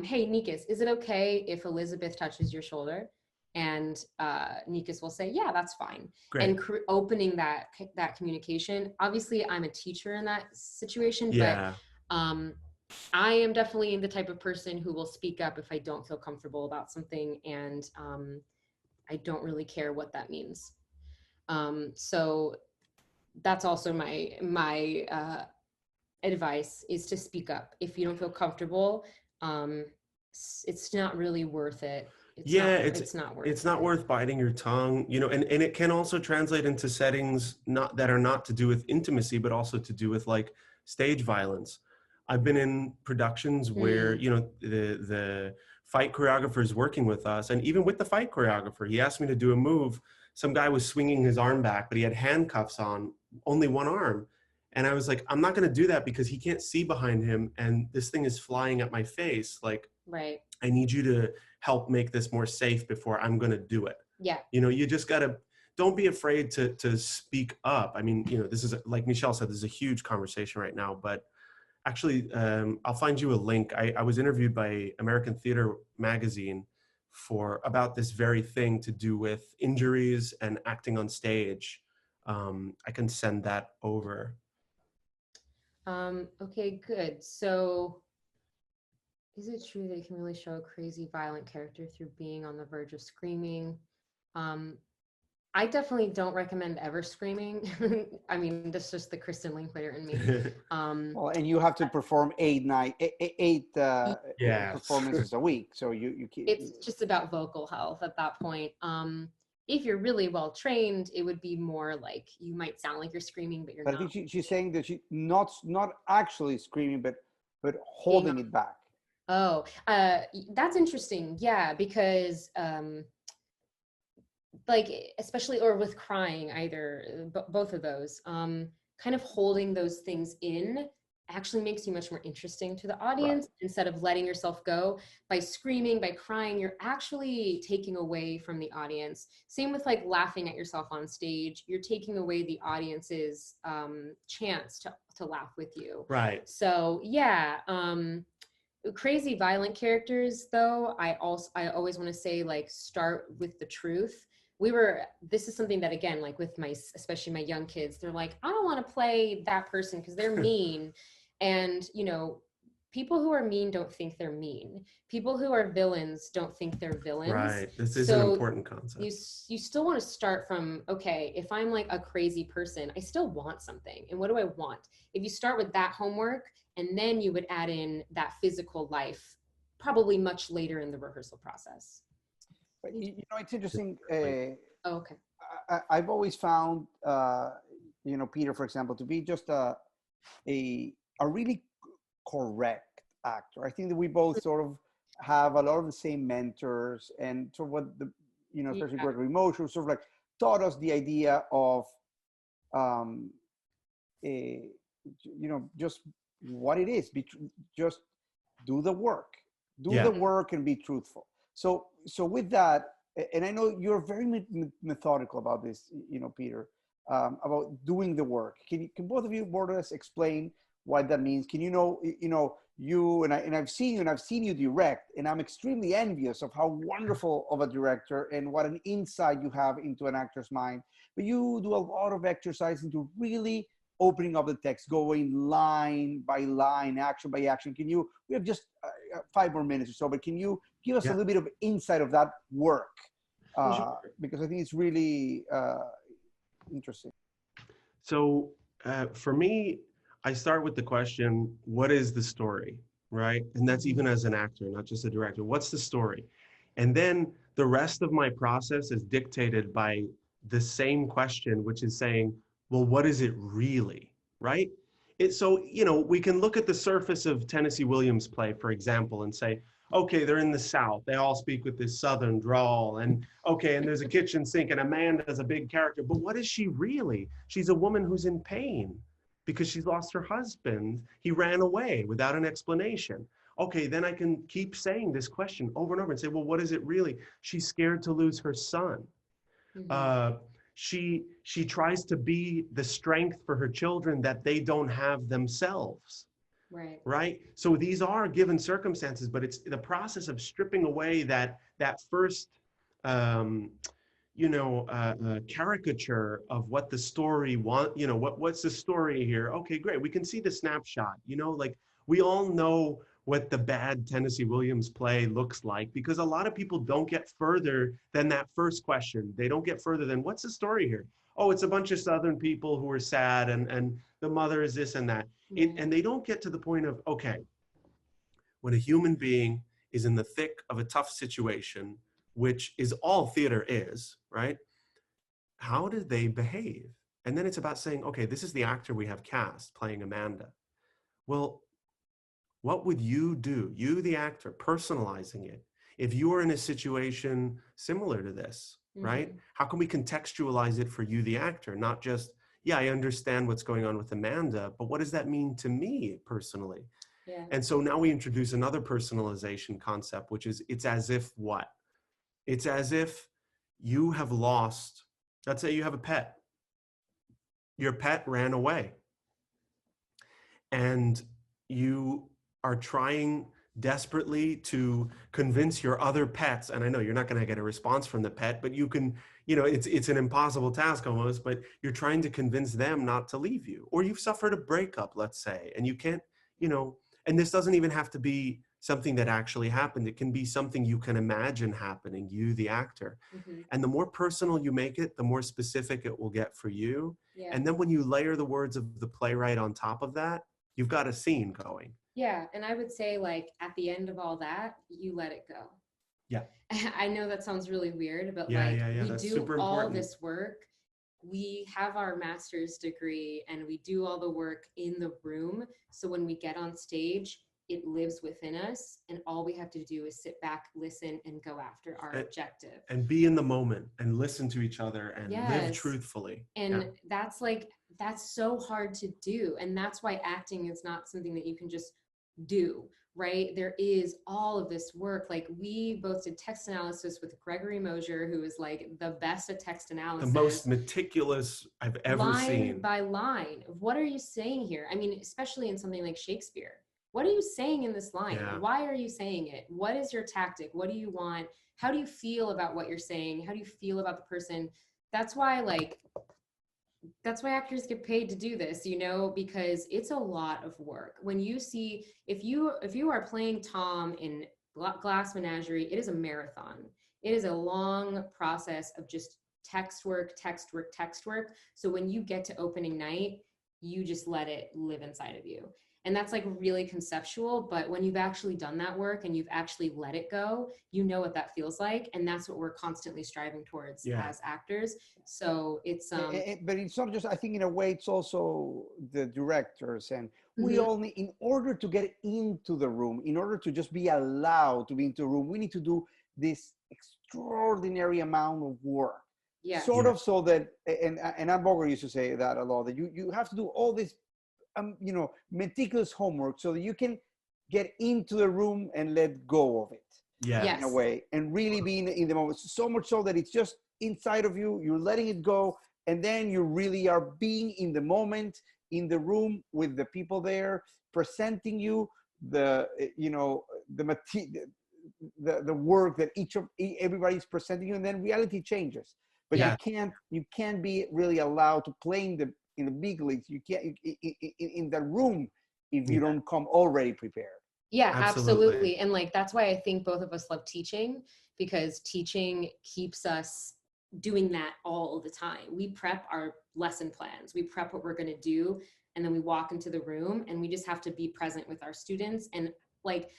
Hey, Nikis, is it okay if Elizabeth touches your shoulder? And Nikis will say, yeah, that's fine. Great. And opening that communication. Obviously, I'm a teacher in that situation, but I am definitely the type of person who will speak up if I don't feel comfortable about something, and I don't really care what that means. So that's also my advice, is to speak up. If you don't feel comfortable, it's not really worth it. It's not worth biting your tongue, you know, and it can also translate into settings that are not to do with intimacy, but also to do with like stage violence. I've been in productions where, you know, the fight choreographer is working with us, and even with the fight choreographer, he asked me to do a move. Some guy was swinging his arm back, but he had handcuffs on only one arm. And I was like, I'm not going to do that because he can't see behind him, and this thing is flying at my face. Like, right. I need you to help make this more safe before I'm going to do it. Yeah. You know, you just got to, don't be afraid to speak up. I mean, you know, this is, like Michelle said, this is a huge conversation right now, but actually, I'll find you a link. I was interviewed by American Theater Magazine about this very thing to do with injuries and acting on stage. I can send that over. Okay, good. So, is it true that you can really show a crazy violent character through being on the verge of screaming? I definitely don't recommend ever screaming. I mean, that's just the Kristen Linklater in me. Well, and you have to perform eight performances a week, so you can't. It's just about vocal health at that point. If you're really well trained, it would be more like you might sound like you're screaming, but you're not. I think she's saying that she not actually screaming, but holding it back. Oh, that's interesting. Yeah, because like, especially, or with crying, either, both of those, kind of holding those things in actually makes you much more interesting to the audience. Right. Instead of letting yourself go by screaming, by crying, you're actually taking away from the audience. Same with like laughing at yourself on stage, you're taking away the audience's chance to laugh with you. Right. So yeah, crazy violent characters though, I always want to say, like, start with the truth. This is something that, again, like with especially my young kids, they're like, I don't want to play that person because they're mean. And, you know, people who are mean don't think they're mean. People who are villains don't think they're villains. Right. This is an important concept. You still want to start from, okay, if I'm like a crazy person, I still want something. And what do I want? If you start with that homework, and then you would add in that physical life, probably much later in the rehearsal process. But, you know, it's interesting. Okay. I've always found, you know, Peter, for example, to be just a really correct actor. I think that we both sort of have a lot of the same mentors, and sort of what you know, especially Gregory Mosher, sort of like taught us the idea of, you know, just what it is. Just do the work. Do the work and be truthful. So with that, and I know you're very methodical about this, you know, Peter, about doing the work. Can both of you more or less explain what that means? Can you and I've seen you, and I've seen you direct, and I'm extremely envious of how wonderful of a director and what an insight you have into an actor's mind. But you do a lot of exercise into really opening up the text, going line by line, action by action. We have just 5 more minutes or so, but can you give us a little bit of insight of that work? Because I think it's really interesting. So for me, I start with the question, what is the story, right? And that's even as an actor, not just a director. What's the story? And then the rest of my process is dictated by the same question, which is saying, well, what is it really, right? So, we can look at the surface of Tennessee Williams' play, for example, and say, okay, they're in the South. They all speak with this Southern drawl. And okay, and there's a kitchen sink and Amanda's a big character. But what is she really? She's a woman who's in pain because she's lost her husband. He ran away without an explanation. Okay, then I can keep saying this question over and over and say, well, what is it really? She's scared to lose her son. She tries to be the strength for her children that they don't have themselves. Right. So these are given circumstances, but it's the process of stripping away that first, caricature of what the story what's the story here? Okay, great. We can see the snapshot, like we all know what the bad Tennessee Williams play looks like, because a lot of people don't get further than that first question. They don't get further than, what's the story here? Oh, it's a bunch of Southern people who are sad and the mother is this and that. And they don't get to the point of, okay, when a human being is in the thick of a tough situation, which is all theater is, right? How do they behave? And then it's about saying, okay, this is the actor we have cast playing Amanda. Well, what would you do, you the actor, personalizing it, if you were in a situation similar to this, right? How can we contextualize it for you, the actor, not just, yeah, I understand what's going on with Amanda, but what does that mean to me personally? Yeah. And so now we introduce another personalization concept, which is, it's as if what? It's as if you have lost, let's say you have a pet. Your pet ran away. And you are trying desperately to convince your other pets, and I know you're not going to get a response from the pet, but you can, it's an impossible task almost, but you're trying to convince them not to leave you. Or you've suffered a breakup, let's say, and you can't, and this doesn't even have to be something that actually happened. It can be something you can imagine happening, you, the actor. And the more personal you make it, the more specific it will get for you. Yeah. And then when you layer the words of the playwright on top of that, you've got a scene going. Yeah, and I would say, like, at the end of all that, you let it go. Yeah. I know that sounds really weird, but we do all this work. We have our master's degree and we do all the work in the room. So when we get on stage, it lives within us, and all we have to do is sit back, listen, and go after our objective. And be in the moment and listen to each other and live truthfully. And that's so hard to do. And that's why acting is not something that you can just do, right? There is all of this work. Like, we both did text analysis with Gregory Mosher, who is like the best at text analysis. The most meticulous I've ever seen. Line by line. What are you saying here? I mean, especially in something like Shakespeare. What are you saying in this line? Yeah. Why are you saying it? What is your tactic? What do you want? How do you feel about what you're saying? How do you feel about the person? That's why actors get paid to do this, because it's a lot of work. When you see, if you are playing Tom in Glass Menagerie, it is a marathon. It is a long process of just text work. So when you get to opening night, you just let it live inside of you. And that's like really conceptual, but when you've actually done that work and you've actually let it go, you know what that feels like. And that's what we're constantly striving towards as actors. So it's, but it's not just, I think in a way, it's also the directors, and we only, in order to get into the room, in order to just be allowed to be into the room, we need to do this extraordinary amount of work. Yeah. Sort of so that, and Anne Boger used to say that a lot, that you have to do all this meticulous homework so that you can get into the room and let go of it. Yeah. In a way, and really be in the moment. So much so that it's just inside of you, you're letting it go, and then you really are being in the moment, in the room with the people there, presenting you the work that everybody's presenting you, and then reality changes. But you can't be really allowed to play in the big leagues. You can't in that room if you don't come already prepared. Yeah, absolutely. And that's why I think both of us love teaching, because teaching keeps us doing that all the time. We prep our lesson plans. We prep what we're going to do and then we walk into the room and we just have to be present with our students. And like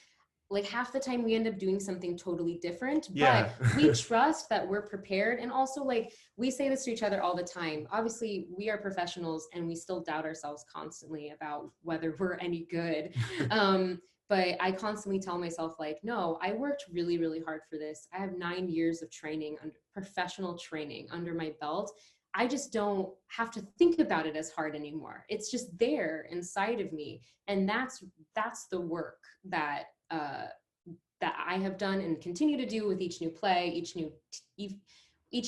half the time we end up doing something totally different, but we trust that we're prepared. And also, like, we say this to each other all the time. Obviously we are professionals and we still doubt ourselves constantly about whether we're any good. But I constantly tell myself, like, no, I worked really, really hard for this. I have 9 years of training, professional training under my belt. I just don't have to think about it as hard anymore. It's just there inside of me. And that's the work that I have done and continue to do with each new play, each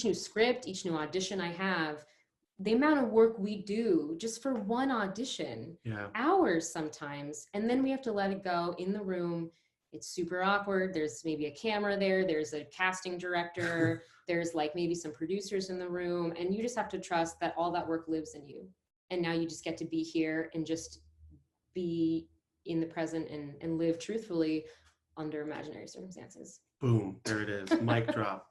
new script, each new audition I have. The amount of work we do just for one audition, hours sometimes, and then we have to let it go in the room. It's super awkward. There's maybe a camera there. There's a casting director. There's like maybe some producers in the room, and you just have to trust that all that work lives in you. And now you just get to be here and just be in the present and live truthfully under imaginary circumstances. Boom, there it is, mic drop.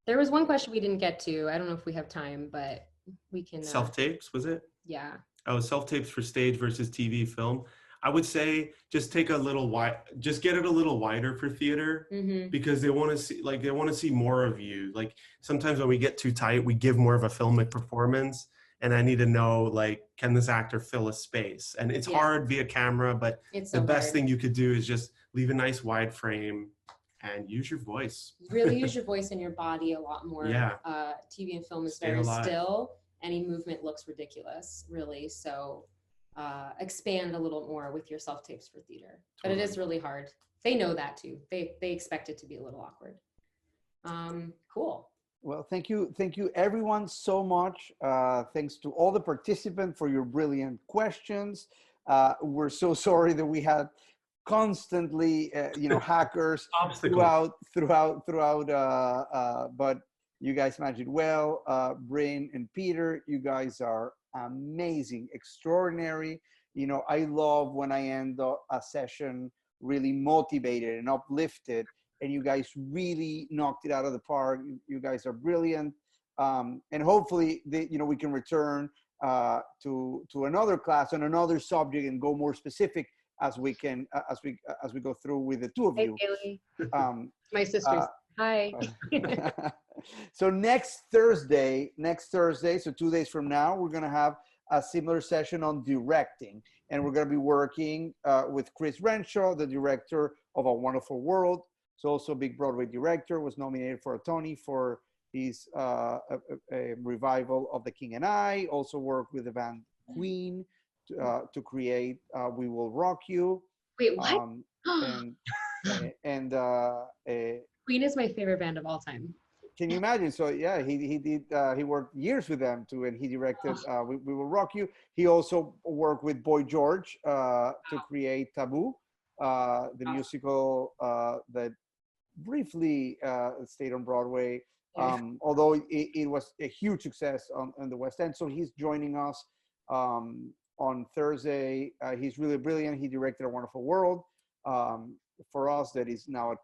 There was one question we didn't get to. I don't know if we have time, but we can. Self-tapes, was it? Yeah. Oh, self-tapes for stage versus TV film. I would say just take just get it a little wider for theater, because they want to see more of you. Like sometimes when we get too tight, we give more of a filmic performance, and I need to know, like, can this actor fill a space? And it's hard via camera, but it's the best thing you could do is just leave a nice wide frame and use your voice. Really use your voice and your body a lot more. Yeah. TV and film is very still. Any movement looks ridiculous, really. So expand a little more with your self-tapes for theater. But it is really hard. They know that too. They expect it to be a little awkward. Cool. Well, thank you everyone so much. Thanks to all the participants for your brilliant questions. We're so sorry that we had constantly, hackers throughout, but you guys managed it well. Brynne and Peter, you guys are amazing, extraordinary. I love when I end a session really motivated and uplifted, and you guys really knocked it out of the park. You guys are brilliant. And hopefully we can return to another class on another subject and go more specific as we go through with the two of you. My sisters. Hi. So next Thursday, so 2 days from now, we're going to have a similar session on directing. And we're going to be working with Chris Renshaw, the director of A Wonderful World. He's also a big Broadway director, was nominated for a Tony for his a revival of The King and I. Also worked with the band Queen to create We Will Rock You. Wait, what? Queen is my favorite band of all time. Can you imagine? So yeah, he worked years with them too, and he directed We Will Rock You. He also worked with Boy George to create Taboo, the musical that briefly stayed on Broadway, although it was a huge success on the West End. So he's joining us on Thursday. He's really brilliant. He directed A Wonderful World for us that is now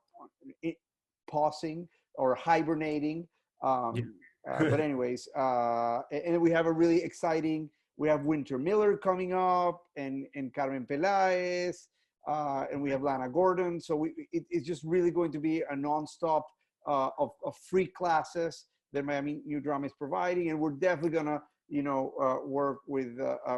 pausing or hibernating. But anyways, and we have a really exciting, we have Winter Miller coming up and Carmen Peláez, and we have Lana Gordon. So it's just really going to be a nonstop of free classes that Miami New Drama is providing. And we're definitely gonna, work with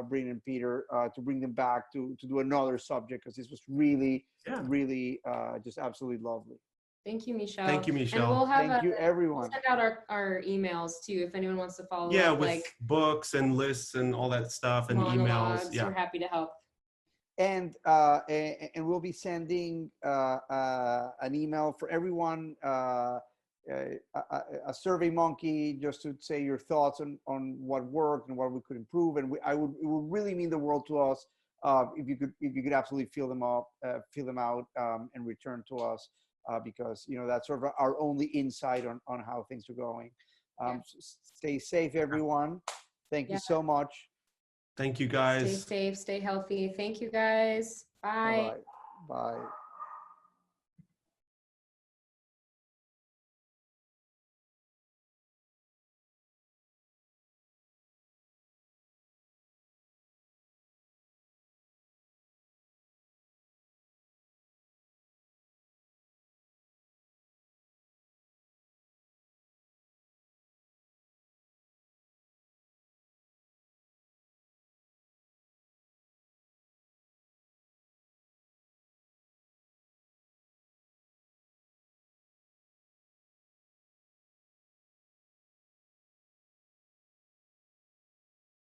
Brynne and Peter to bring them back to do another subject, because this was really, really just absolutely lovely. Thank you, Michelle. Thank you, Michelle. And we'll have Thank you, everyone. We'll send out our emails too if anyone wants to follow up. With like books and lists and all that stuff and monologues. emails. We're happy to help. And we'll be sending an email for everyone, a Survey Monkey, just to say your thoughts on what worked and what we could improve. And it would really mean the world to us if you could absolutely fill them out and return to us. Because that's sort of our only insight on how things are going. Stay safe, everyone. Thank you so much. Thank you, guys. Stay safe, stay healthy. Thank you, guys. Bye. Bye. Bye.